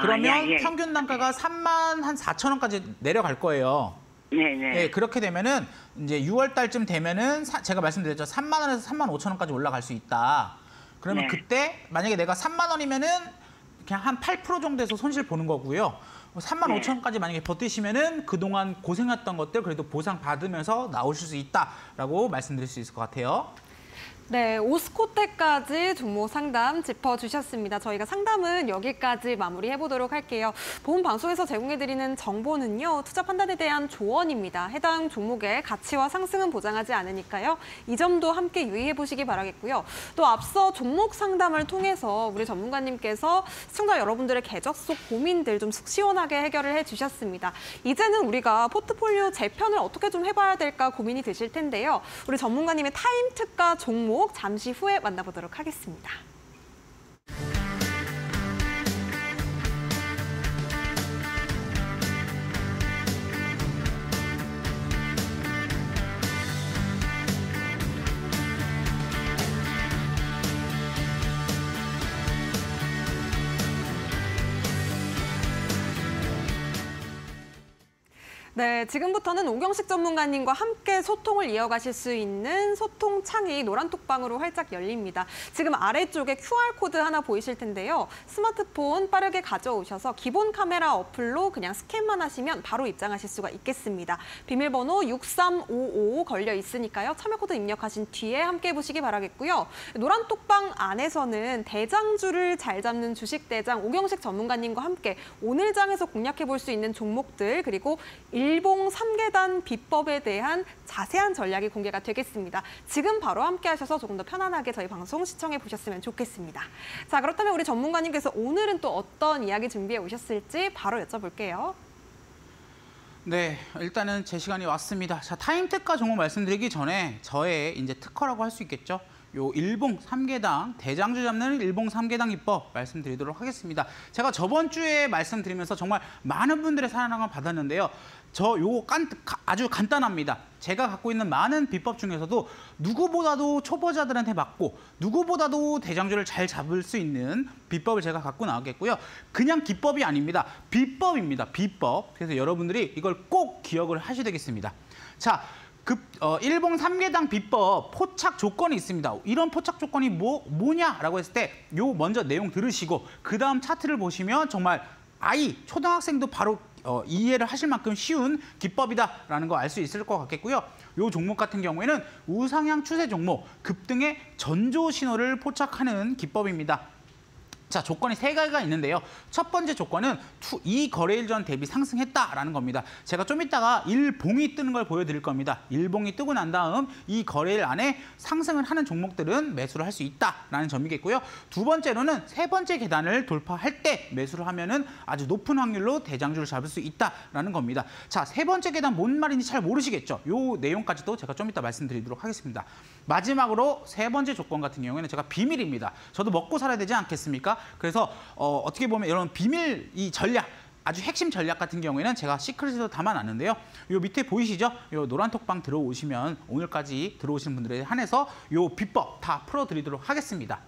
그러면 평균 단가가 3만 한 4천 원까지 내려갈 거예요. 네, 그렇게 되면은 이제 6월 달쯤 되면은 제가 말씀드렸죠. 3만 원에서 3만 5천 원까지 올라갈 수 있다. 그러면 그때 만약에 내가 3만 원이면은 그냥 한 8% 정도에서 손실 보는 거고요. 3만 5천 원까지 만약에 버티시면은 그동안 고생했던 것들 그래도 보상 받으면서 나오실 수 있다라고 말씀드릴 수 있을 것 같아요. 네, 오스코텍까지 종목 상담 짚어주셨습니다. 저희가 상담은 여기까지 마무리해보도록 할게요. 본 방송에서 제공해드리는 정보는요, 투자 판단에 대한 조언입니다. 해당 종목의 가치와 상승은 보장하지 않으니까요. 이 점도 함께 유의해보시기 바라겠고요. 또 앞서 종목 상담을 통해서 우리 전문가님께서 시청자 여러분들의 계적 속 고민들 좀 속 시원하게 해결을 해주셨습니다. 이제는 우리가 포트폴리오 재편을 어떻게 좀 해봐야 될까 고민이 되실 텐데요. 우리 전문가님의 타임 특가 종목 잠시 후에 만나보도록 하겠습니다. 네, 지금부터는 오경식 전문가님과 함께 소통을 이어가실 수 있는 소통창이 노란톡방으로 활짝 열립니다. 지금 아래쪽에 QR코드 하나 보이실 텐데요. 스마트폰 빠르게 가져오셔서 기본 카메라 어플로 그냥 스캔만 하시면 바로 입장하실 수가 있겠습니다. 비밀번호 6355 걸려 있으니까요. 참여코드 입력하신 뒤에 함께 해보시기 바라겠고요. 노란톡방 안에서는 대장주를 잘 잡는 주식대장 오경식 전문가님과 함께 오늘 장에서 공략해볼 수 있는 종목들 그리고 일봉 3계단 비법에 대한 자세한 전략이 공개가 되겠습니다. 지금 바로 함께 하셔서 조금 더 편안하게 저희 방송 시청해 보셨으면 좋겠습니다. 자, 그렇다면 우리 전문가님께서 오늘은 또 어떤 이야기 준비해 오셨을지 바로 여쭤볼게요. 네, 일단은 제 시간이 왔습니다. 자, 타임 특가 종목 말씀드리기 전에 저의 이제 특허라고 할 수 있겠죠. 요 일봉 3개당 대장주 잡는 일봉 3개당 기법 말씀드리도록 하겠습니다. 제가 저번 주에 말씀드리면서 정말 많은 분들의 사랑을 받았는데요. 아주 간단합니다. 제가 갖고 있는 많은 비법 중에서도 누구보다도 초보자들한테 맞고 누구보다도 대장주를 잘 잡을 수 있는 비법을 제가 갖고 나왔겠고요. 그냥 기법이 아닙니다. 비법입니다. 비법. 그래서 여러분들이 이걸 꼭 기억을 하셔야 되겠습니다. 자, 일봉 3개당 비법 포착 조건이 있습니다. 이런 포착 조건이 뭐냐라고 했을 때 먼저 내용 들으시고 그 다음 차트를 보시면 정말 초등학생도 바로 이해를 하실 만큼 쉬운 기법이다라는 거 알 수 있을 것 같겠고요. 이 종목 같은 경우에는 우상향 추세 종목, 급등의 전조 신호를 포착하는 기법입니다. 자, 조건이 3가지가 있는데요. 첫 번째 조건은 이 거래일 전 대비 상승했다라는 겁니다. 제가 좀 이따가 일봉이 뜨는 걸 보여드릴 겁니다. 일봉이 뜨고 난 다음 이 거래일 안에 상승을 하는 종목들은 매수를 할 수 있다라는 점이겠고요. 두 번째로는 3번째 계단을 돌파할 때 매수를 하면은 아주 높은 확률로 대장주를 잡을 수 있다라는 겁니다. 자, 3번째 계단 뭔 말인지 잘 모르시겠죠? 요 내용까지도 제가 좀 이따 말씀드리도록 하겠습니다. 마지막으로 3번째 조건 같은 경우에는 제가 비밀입니다. 저도 먹고 살아야 되지 않겠습니까? 그래서 어떻게 보면 이런 비밀 이 전략, 아주 핵심 전략 같은 경우에는 제가 시크릿으로 담아놨는데요. 요 밑에 보이시죠? 요 노란 톡방 들어오시면 오늘까지 들어오신 분들에 한해서 요 비법 다 풀어드리도록 하겠습니다.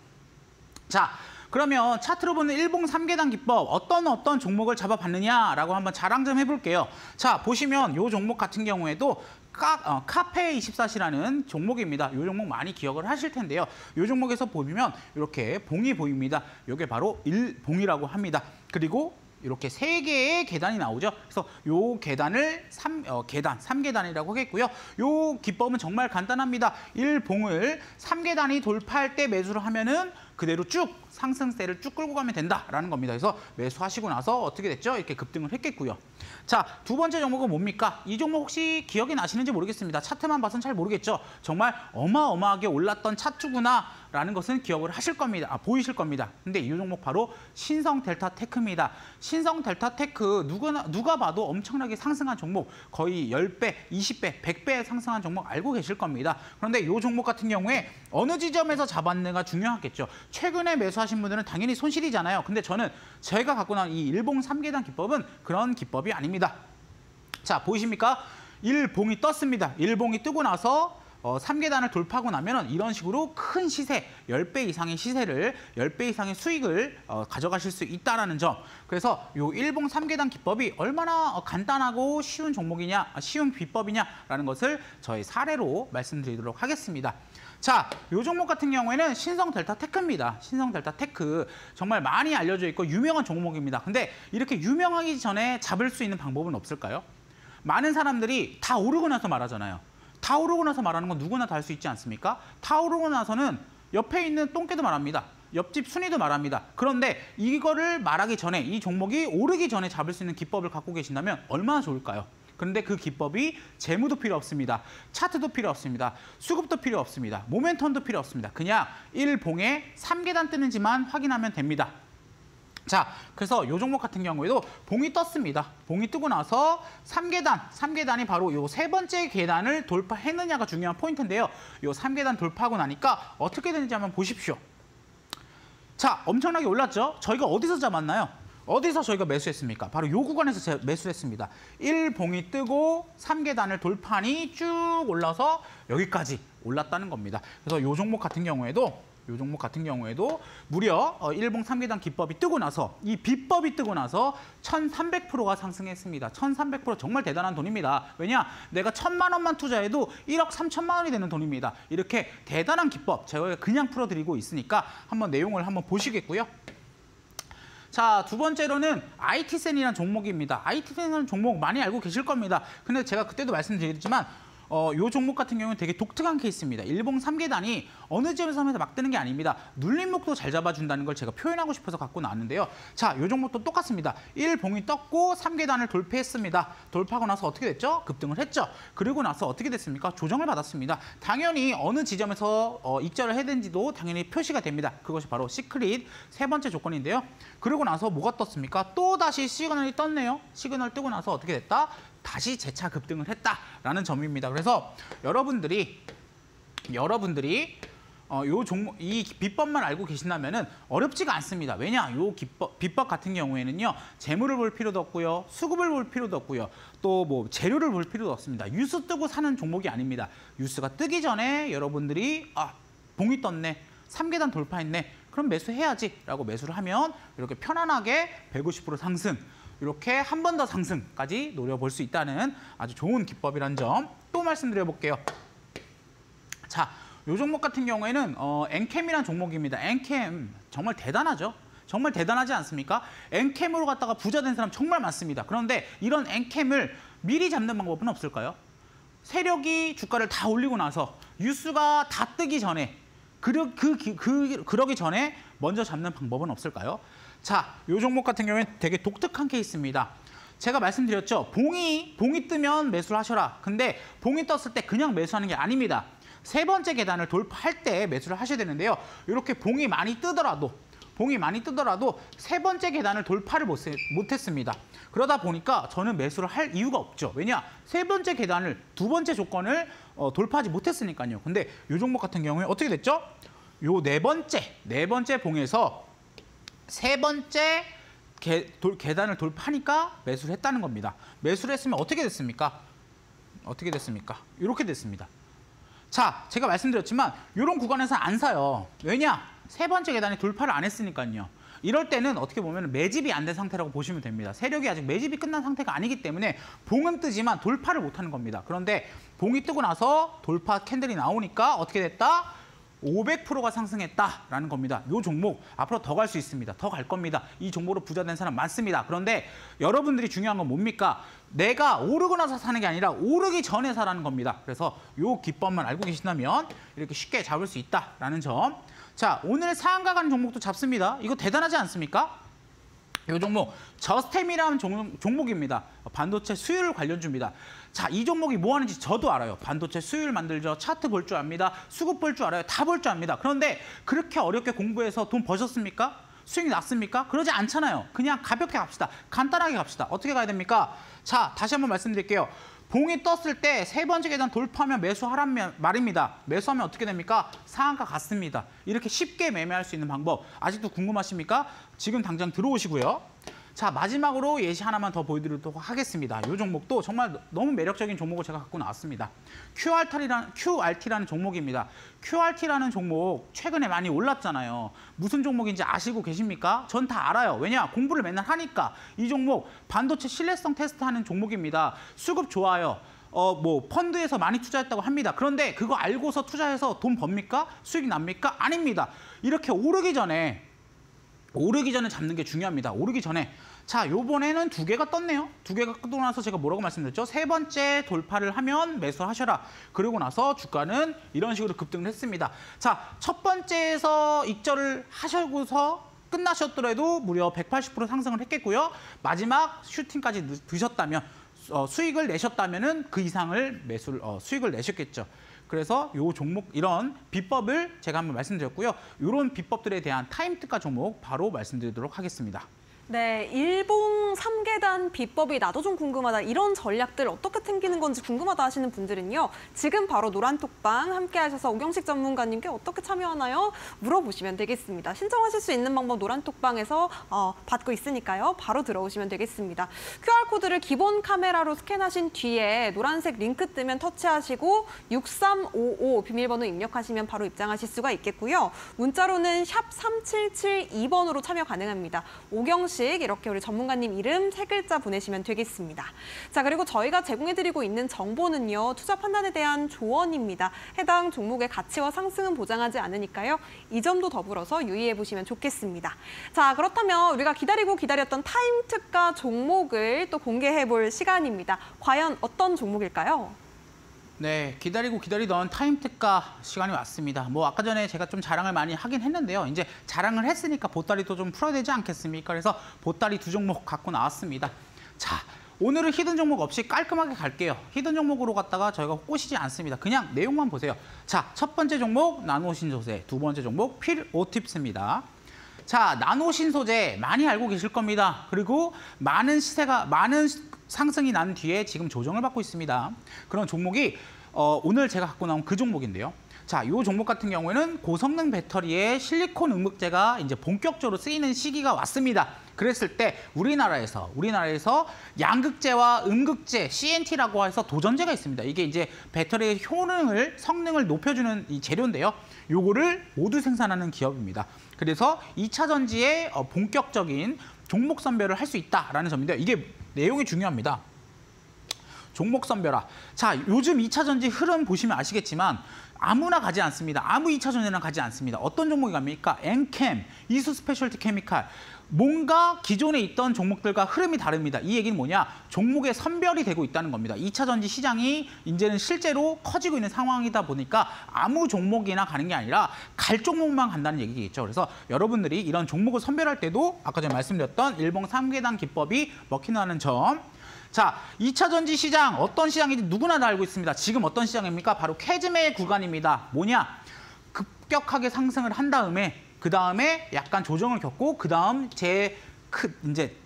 자, 그러면 차트로 보는 일봉 3계단 기법 어떤 종목을 잡아봤느냐라고 한번 자랑 좀 해볼게요. 자, 보시면 요 종목 같은 경우에도 카페24시라는 종목입니다. 이 종목 많이 기억을 하실 텐데요. 이 종목에서 보면 이렇게 봉이 보입니다. 이게 바로 일봉이라고 합니다. 그리고 이렇게 3개의 계단이 나오죠. 그래서 이 계단을 3계단이라고 하겠고요. 이 기법은 정말 간단합니다. 일봉을 3계단이 돌파할 때 매수를 하면은 그대로 쭉 상승세를 쭉 끌고 가면 된다라는 겁니다. 그래서 매수하시고 나서 어떻게 됐죠? 이렇게 급등을 했겠고요. 자, 두 번째 종목은 뭡니까? 이 종목 혹시 기억이 나시는지 모르겠습니다. 차트만 봐서는 잘 모르겠죠? 정말 어마어마하게 올랐던 차트구나라는 것은 기억을 하실 겁니다. 보이실 겁니다. 근데 이 종목 바로 신성델타테크입니다. 신성델타테크 누가 봐도 엄청나게 상승한 종목, 거의 10배, 20배, 100배 상승한 종목 알고 계실 겁니다. 그런데 이 종목 같은 경우에 어느 지점에서 잡았느가 중요하겠죠. 최근에 매수하신 분들은 당연히 손실이잖아요. 근데 제가 갖고 나온 이 일봉 3계단 기법은 그런 기법이 아닙니다. 자, 보이십니까? 일봉이 떴습니다. 일봉이 뜨고 나서 3계단을 돌파하고 나면 이런 식으로 큰 시세, 10배 이상의 시세를, 10배 이상의 수익을 가져가실 수 있다는 점. 그래서 이 일봉 3계단 기법이 얼마나 간단하고 쉬운 종목이냐, 쉬운 비법이냐라는 것을 저희 사례로 말씀드리도록 하겠습니다. 자, 이 종목 같은 경우에는 신성델타테크입니다. 신성델타테크 정말 많이 알려져 있고 유명한 종목입니다. 근데 이렇게 유명하기 전에 잡을 수 있는 방법은 없을까요? 많은 사람들이 다 오르고 나서 말하잖아요. 다 오르고 나서 말하는 건 누구나 다 할 수 있지 않습니까? 다 오르고 나서는 옆에 있는 똥개도 말합니다. 옆집 순이도 말합니다. 그런데 이거를 말하기 전에, 이 종목이 오르기 전에 잡을 수 있는 기법을 갖고 계신다면 얼마나 좋을까요? 그런데 그 기법이 재무도 필요 없습니다. 차트도 필요 없습니다. 수급도 필요 없습니다. 모멘텀도 필요 없습니다. 그냥 일봉에 3계단 뜨는지만 확인하면 됩니다. 자, 그래서 이 종목 같은 경우에도 봉이 떴습니다. 봉이 뜨고 나서 3계단이 바로 이 3번째 계단을 돌파했느냐가 중요한 포인트인데요. 이 3계단 돌파하고 나니까 어떻게 되는지 한번 보십시오. 자, 엄청나게 올랐죠? 저희가 어디서 잡았나요? 어디서 저희가 매수했습니까? 바로 이 구간에서 매수했습니다. 일봉이 뜨고 3계단을 돌파하니 쭉 올라서 여기까지 올랐다는 겁니다. 그래서 이 종목 같은 경우에도 무려 일봉 3계단 기법이 뜨고 나서, 이 비법이 뜨고 나서 1300%가 상승했습니다. 1300% 정말 대단한 돈입니다. 왜냐? 내가 1000만 원만 투자해도 1억 3천만 원이 되는 돈입니다. 이렇게 대단한 기법 제가 그냥 풀어드리고 있으니까 한번 내용을 한번 보시겠고요. 자, 두 번째로는 IT센이라는 종목입니다. IT센이라는 종목 많이 알고 계실 겁니다. 근데 제가 그때도 말씀드렸지만 이 종목 같은 경우는 되게 독특한 케이스입니다. 일봉 3계단이 어느 지점에서 막 뜨는 게 아닙니다. 눌림목도 잘 잡아준다는 걸 제가 표현하고 싶어서 갖고 나왔는데요. 자, 이 종목도 똑같습니다. 일봉이 떴고 3계단을 돌파했습니다. 돌파하고 나서 어떻게 됐죠? 급등을 했죠. 그리고 나서 어떻게 됐습니까? 조정을 받았습니다. 당연히 어느 지점에서 익절을 해야 되는지도 당연히 표시가 됩니다. 그것이 바로 시크릿 3번째 조건인데요. 그리고 나서 뭐가 떴습니까? 또 다시 시그널이 떴네요. 시그널 뜨고 나서 어떻게 됐다? 다시 재차 급등을 했다라는 점입니다. 그래서 여러분들이 요 종목, 이 비법만 알고 계신다면은 어렵지가 않습니다. 왜냐? 요 비법 같은 경우에는요, 재물을 볼 필요도 없고요, 수급을 볼 필요도 없고요, 또 뭐 재료를 볼 필요도 없습니다. 뉴스 뜨고 사는 종목이 아닙니다. 뉴스가 뜨기 전에 여러분들이 봉이 떴네, 3계단 돌파했네, 그럼 매수해야지라고 매수를 하면 이렇게 편안하게 150% 상승, 이렇게 한 번 더 상승까지 노려볼 수 있다는 아주 좋은 기법이란 점 또 말씀드려볼게요. 자, 이 종목 같은 경우에는 엔캠이라는 종목입니다. 엔캠 정말 대단하죠. 정말 대단하지 않습니까? 엔캠으로 갖다가 부자 된 사람 정말 많습니다. 그런데 이런 엔캠을 미리 잡는 방법은 없을까요? 세력이 주가를 다 올리고 나서 뉴스가 다 뜨기 전에 그러기 전에 먼저 잡는 방법은 없을까요? 자, 이 종목 같은 경우에는 되게 독특한 케이스입니다. 제가 말씀드렸죠. 봉이 뜨면 매수를 하셔라. 근데 봉이 떴을 때 그냥 매수하는 게 아닙니다. 세 번째 계단을 돌파할 때 매수를 하셔야 되는데요. 이렇게 봉이 많이 뜨더라도 세 번째 계단을 돌파를 못했습니다. 그러다 보니까 저는 매수를 할 이유가 없죠. 왜냐? 세 번째 계단을, 두 번째 조건을 돌파하지 못했으니까요. 근데 이 종목 같은 경우에 어떻게 됐죠? 요 네 번째 봉에서 세 번째 계단을 돌파하니까 매수를 했다는 겁니다. 매수를 했으면 어떻게 됐습니까? 이렇게 됐습니다. 자, 제가 말씀드렸지만 이런 구간에서 안 사요. 왜냐? 세 번째 계단에 돌파를 안 했으니까요. 이럴 때는 어떻게 보면 매집이 안 된 상태라고 보시면 됩니다. 세력이 아직 매집이 끝난 상태가 아니기 때문에 봉은 뜨지만 돌파를 못하는 겁니다. 그런데 봉이 뜨고 나서 돌파 캔들이 나오니까 어떻게 됐다? 500%가 상승했다라는 겁니다. 이 종목 앞으로 더 갈 수 있습니다. 더 갈 겁니다. 이 종목으로 부자 된 사람 많습니다. 그런데 여러분들이 중요한 건 뭡니까? 내가 오르고 나서 사는 게 아니라 오르기 전에 사라는 겁니다. 그래서 이 기법만 알고 계신다면 이렇게 쉽게 잡을 수 있다라는 점. 자, 오늘 상한가 가는 종목도 잡습니다. 이거 대단하지 않습니까? 이 종목 저스템이라는 종목입니다. 반도체 수율 관련주입니다. 자, 이 종목이 뭐 하는지 저도 알아요. 반도체 수율 만들죠. 차트 볼 줄 압니다. 수급 볼 줄 알아요. 다 볼 줄 압니다. 그런데 그렇게 어렵게 공부해서 돈 버셨습니까? 수익이 났습니까? 그러지 않잖아요. 그냥 가볍게 갑시다. 간단하게 갑시다. 어떻게 가야 됩니까? 자, 다시 한번 말씀드릴게요. 봉이 떴을 때 세 번째 계단 돌파하면 매수하란 말입니다. 매수하면 어떻게 됩니까? 상한가 같습니다. 이렇게 쉽게 매매할 수 있는 방법 아직도 궁금하십니까? 지금 당장 들어오시고요. 자, 마지막으로 예시 하나만 더 보여드리도록 하겠습니다. 이 종목도 정말 너무 매력적인 종목을 제가 갖고 나왔습니다. QRT라는 종목입니다. QRT라는 종목 최근에 많이 올랐잖아요. 무슨 종목인지 아시고 계십니까? 전 다 알아요. 왜냐? 공부를 맨날 하니까. 이 종목 반도체 신뢰성 테스트하는 종목입니다. 수급 좋아요. 펀드에서 많이 투자했다고 합니다. 그런데 그거 알고서 투자해서 돈 법니까? 수익이 납니까? 아닙니다. 이렇게 오르기 전에 잡는 게 중요합니다. 오르기 전에. 자, 요번에는 두 개가 떴네요. 두 개가 뜨고 나서 제가 뭐라고 말씀드렸죠? 세 번째 돌파를 하면 매수하셔라. 그리고 나서 주가는 이런 식으로 급등을 했습니다. 자, 첫 번째에서 익절을 하시고서 끝나셨더라도 무려 180% 상승을 했겠고요. 마지막 슈팅까지 드셨다면, 수익을 내셨다면은 그 이상을 수익을 내셨겠죠. 그래서 요 종목 이런 비법을 제가 한번 말씀드렸고요. 이런 비법들에 대한 타임 특가 종목 바로 말씀드리도록 하겠습니다. 네, 일봉 3계단 비법이 나도 좀 궁금하다. 이런 전략들 어떻게 튕기는 건지 궁금하다 하시는 분들은요. 지금 바로 노란톡방 함께 하셔서 오경식 전문가님께 어떻게 참여하나요? 물어보시면 되겠습니다. 신청하실 수 있는 방법 노란톡방에서 받고 있으니까요. 바로 들어오시면 되겠습니다. QR코드를 기본 카메라로 스캔하신 뒤에 노란색 링크 뜨면 터치하시고 6355 비밀번호 입력하시면 바로 입장하실 수가 있겠고요. 문자로는 샵 3772번으로 참여 가능합니다. 오경식 이렇게 우리 전문가님 이름 3글자 보내시면 되겠습니다. 자, 그리고 저희가 제공해드리고 있는 정보는요. 투자 판단에 대한 조언입니다. 해당 종목의 가치와 상승은 보장하지 않으니까요. 이 점도 더불어서 유의해 보시면 좋겠습니다. 자, 그렇다면 우리가 기다렸던 타임 특가 종목을 또 공개해 볼 시간입니다. 과연 어떤 종목일까요? 네, 기다리던 타임 특가 시간이 왔습니다. 아까 전에 제가 좀 자랑을 많이 하긴 했는데요. 이제 자랑을 했으니까 보따리도 좀 풀어야 되지 않겠습니까? 그래서 보따리 2종목 갖고 나왔습니다. 자, 오늘은 히든 종목 없이 깔끔하게 갈게요. 히든 종목으로 갔다가 저희가 꼬시지 않습니다. 그냥 내용만 보세요. 자, 첫 번째 종목 나노신소재, 두 번째 종목 필오팁스입니다. 자, 나노신소재 많이 알고 계실 겁니다. 그리고 많은 상승이 난 뒤에 지금 조정을 받고 있습니다. 그런 종목이 오늘 제가 갖고 나온 그 종목인데요. 자, 이 종목 같은 경우에는 고성능 배터리에 실리콘 음극재가 이제 본격적으로 쓰이는 시기가 왔습니다. 그랬을 때 우리나라에서 양극재와 음극재, CNT라고 해서 도전제가 있습니다. 이게 이제 배터리의 성능을 높여주는 이 재료인데요. 요거를 모두 생산하는 기업입니다. 그래서 2차 전지에 본격적인 종목 선별을 할 수 있다라는 점인데요. 이게 내용이 중요합니다. 종목 선별화. 자, 요즘 2차 전지 흐름 보시면 아시겠지만 아무나 가지 않습니다. 아무 2차 전지랑 가지 않습니다. 어떤 종목이 갑니까? 엔캠, 이수 스페셜티 케미칼. 뭔가 기존에 있던 종목들과 흐름이 다릅니다. 이 얘기는 뭐냐? 종목의 선별이 되고 있다는 겁니다. 2차 전지 시장이 이제는 실제로 커지고 있는 상황이다 보니까 아무 종목이나 가는 게 아니라 갈 종목만 간다는 얘기겠죠. 그래서 여러분들이 이런 종목을 선별할 때도 아까 전에 말씀드렸던 일봉 3계단 기법이 먹힌다는 점. 자, 2차 전지 시장 어떤 시장인지 누구나 다 알고 있습니다. 지금 어떤 시장입니까? 바로 캐즘의 구간입니다. 뭐냐? 급격하게 상승을 한 다음에 그 다음에 약간 조정을 겪고 그 다음 이제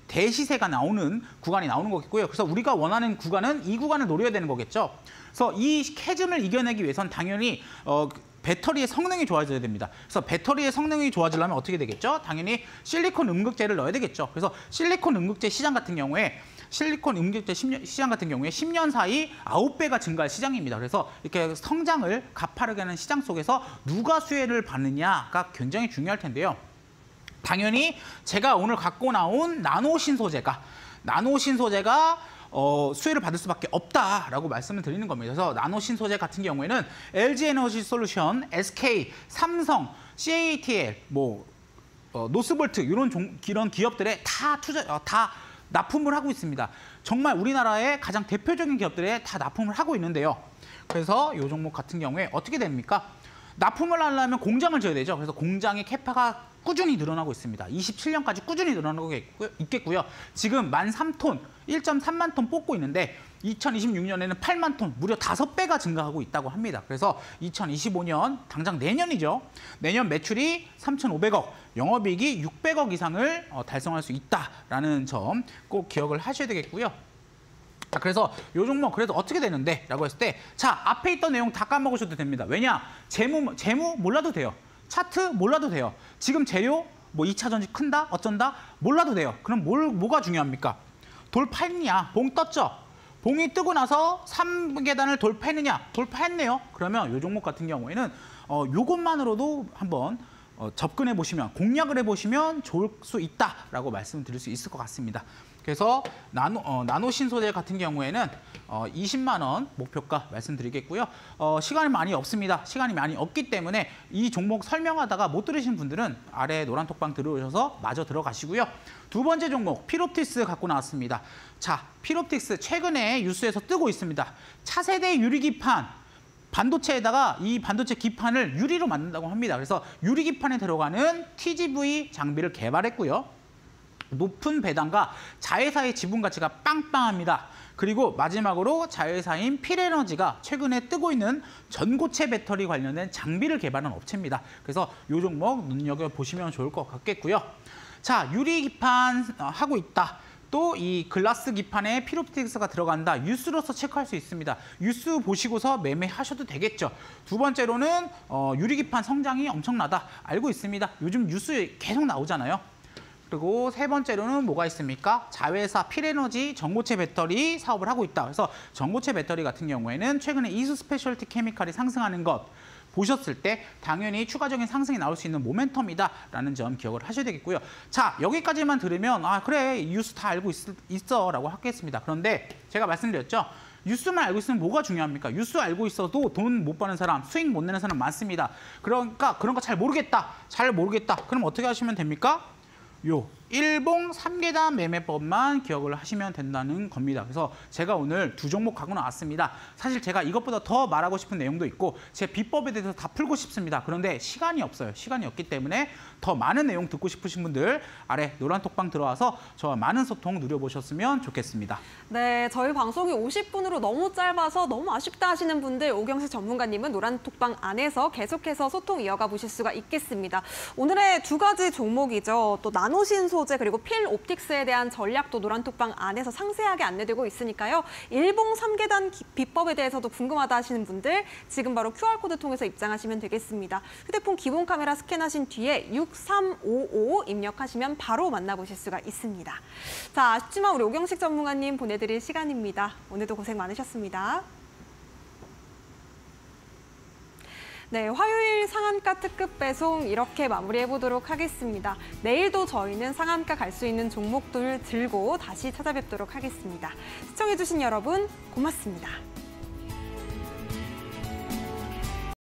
대시세가 나오는 구간이 나오는 거겠고요. 그래서 우리가 원하는 구간은 이 구간을 노려야 되는 거겠죠. 그래서 이 캐즘을 이겨내기 위해선 당연히 배터리의 성능이 좋아져야 됩니다. 그래서 배터리의 성능이 좋아지려면 어떻게 되겠죠? 당연히 실리콘 음극재를 넣어야 되겠죠. 그래서 실리콘 음극재 시장 같은 경우에 10년 사이 9배가 증가할 시장입니다. 그래서 이렇게 성장을 가파르게 하는 시장 속에서 누가 수혜를 받느냐가 굉장히 중요할 텐데요. 당연히 제가 오늘 갖고 나온 나노 신소재가 수혜를 받을 수밖에 없다라고 말씀을 드리는 겁니다. 그래서 나노 신소재 같은 경우에는 LG 에너지 솔루션, SK, 삼성, CATL, 노스볼트 이런 기업들에 다 납품을 하고 있습니다. 정말 우리나라의 가장 대표적인 기업들에 다 납품을 하고 있는데요. 그래서 이 종목 같은 경우에 어떻게 됩니까? 납품을 하려면 공장을 지어야 되죠. 그래서 공장의 캐파가 꾸준히 늘어나고 있습니다. 27년까지 꾸준히 늘어나고 있겠고요. 지금 13,000톤, 1.3만 톤 뽑고 있는데 2026년에는 8만 톤, 무려 5배가 증가하고 있다고 합니다. 그래서 2025년, 당장 내년이죠. 내년 매출이 3,500억, 영업이익이 600억 이상을 달성할 수 있다라는 점 꼭 기억을 하셔야 되겠고요. 자, 그래서 이 종목 그래도 어떻게 되는데? 라고 했을 때 자, 앞에 있던 내용 다 까먹으셔도 됩니다. 왜냐? 재무 몰라도 돼요. 차트 몰라도 돼요. 지금 재료 2차 전지 큰다? 어쩐다? 몰라도 돼요. 그럼 뭐가 중요합니까? 돌파했냐? 봉 떴죠? 봉이 뜨고 나서 3계단을 돌파했느냐? 돌파했네요. 그러면 이 종목 같은 경우에는 이것만으로도 한번 접근해 보시면, 공략을 해보시면 좋을 수 있다라고 말씀드릴 수 있을 것 같습니다. 그래서 나노 신소재 같은 경우에는 20만 원 목표가 말씀드리겠고요. 시간이 많이 없습니다. 시간이 많이 없기 때문에 이 종목 설명하다가 못 들으신 분들은 아래 노란 톡방 들어오셔서 마저 들어가시고요. 두 번째 종목 피롭틱스 갖고 나왔습니다. 자, 피롭틱스 최근에 뉴스에서 뜨고 있습니다. 차세대 유리기판 반도체에다가 이 반도체 기판을 유리로 만든다고 합니다. 그래서 유리기판에 들어가는 TGV 장비를 개발했고요. 높은 배당과 자회사의 지분 가치가 빵빵합니다. 그리고 마지막으로 자회사인 필에너지가 최근에 뜨고 있는 전고체 배터리 관련된 장비를 개발한 업체입니다. 그래서 이 종목 눈여겨보시면 좋을 것 같겠고요. 자, 유리 기판 하고 있다. 또 이 글라스 기판에 피롭틱스가 들어간다. 뉴스로서 체크할 수 있습니다. 뉴스 보시고서 매매하셔도 되겠죠. 두 번째로는 유리 기판 성장이 엄청나다. 알고 있습니다. 요즘 뉴스에 계속 나오잖아요. 그리고 세 번째로는 뭐가 있습니까? 자회사 필에너지 전고체 배터리 사업을 하고 있다. 그래서 전고체 배터리 같은 경우에는 최근에 이수 스페셜티 케미칼이 상승하는 것 보셨을 때 당연히 추가적인 상승이 나올 수 있는 모멘텀이다라는 점 기억을 하셔야 되겠고요. 자, 여기까지만 들으면 그래, 뉴스 다 알고 있어라고 하겠습니다. 그런데 제가 말씀드렸죠. 뉴스만 알고 있으면 뭐가 중요합니까? 뉴스 알고 있어도 돈 못 버는 사람, 수익 못 내는 사람 많습니다. 그러니까 그런 거 잘 모르겠다. 그럼 어떻게 하시면 됩니까? 요 일봉 3계단 매매법만 기억을 하시면 된다는 겁니다. 그래서 제가 오늘 두 종목 갖고 나왔습니다. 사실 제가 이것보다 더 말하고 싶은 내용도 있고 제 비법에 대해서 다 풀고 싶습니다. 그런데 시간이 없어요. 시간이 없기 때문에 더 많은 내용 듣고 싶으신 분들 아래 노란 톡방 들어와서 저와 많은 소통 누려보셨으면 좋겠습니다. 네, 저희 방송이 50분으로 너무 짧아서 너무 아쉽다 하시는 분들 오경식 전문가님은 노란 톡방 안에서 계속해서 소통 이어가 보실 수가 있겠습니다. 오늘의 두 가지 종목이죠. 또 나노신소 소재 그리고 필옵틱스에 대한 전략도 노란톡방 안에서 상세하게 안내되고 있으니까요. 일봉 3계단 비법에 대해서도 궁금하다 하시는 분들 지금 바로 QR코드 통해서 입장하시면 되겠습니다. 휴대폰 기본 카메라 스캔하신 뒤에 6355 입력하시면 바로 만나보실 수가 있습니다. 자, 아쉽지만 우리 오경식 전문가님 보내드릴 시간입니다. 오늘도 고생 많으셨습니다. 네, 화요일 상한가 특급 배송 이렇게 마무리해보도록 하겠습니다. 내일도 저희는 상한가 갈 수 있는 종목들 들고 다시 찾아뵙도록 하겠습니다. 시청해주신 여러분 고맙습니다.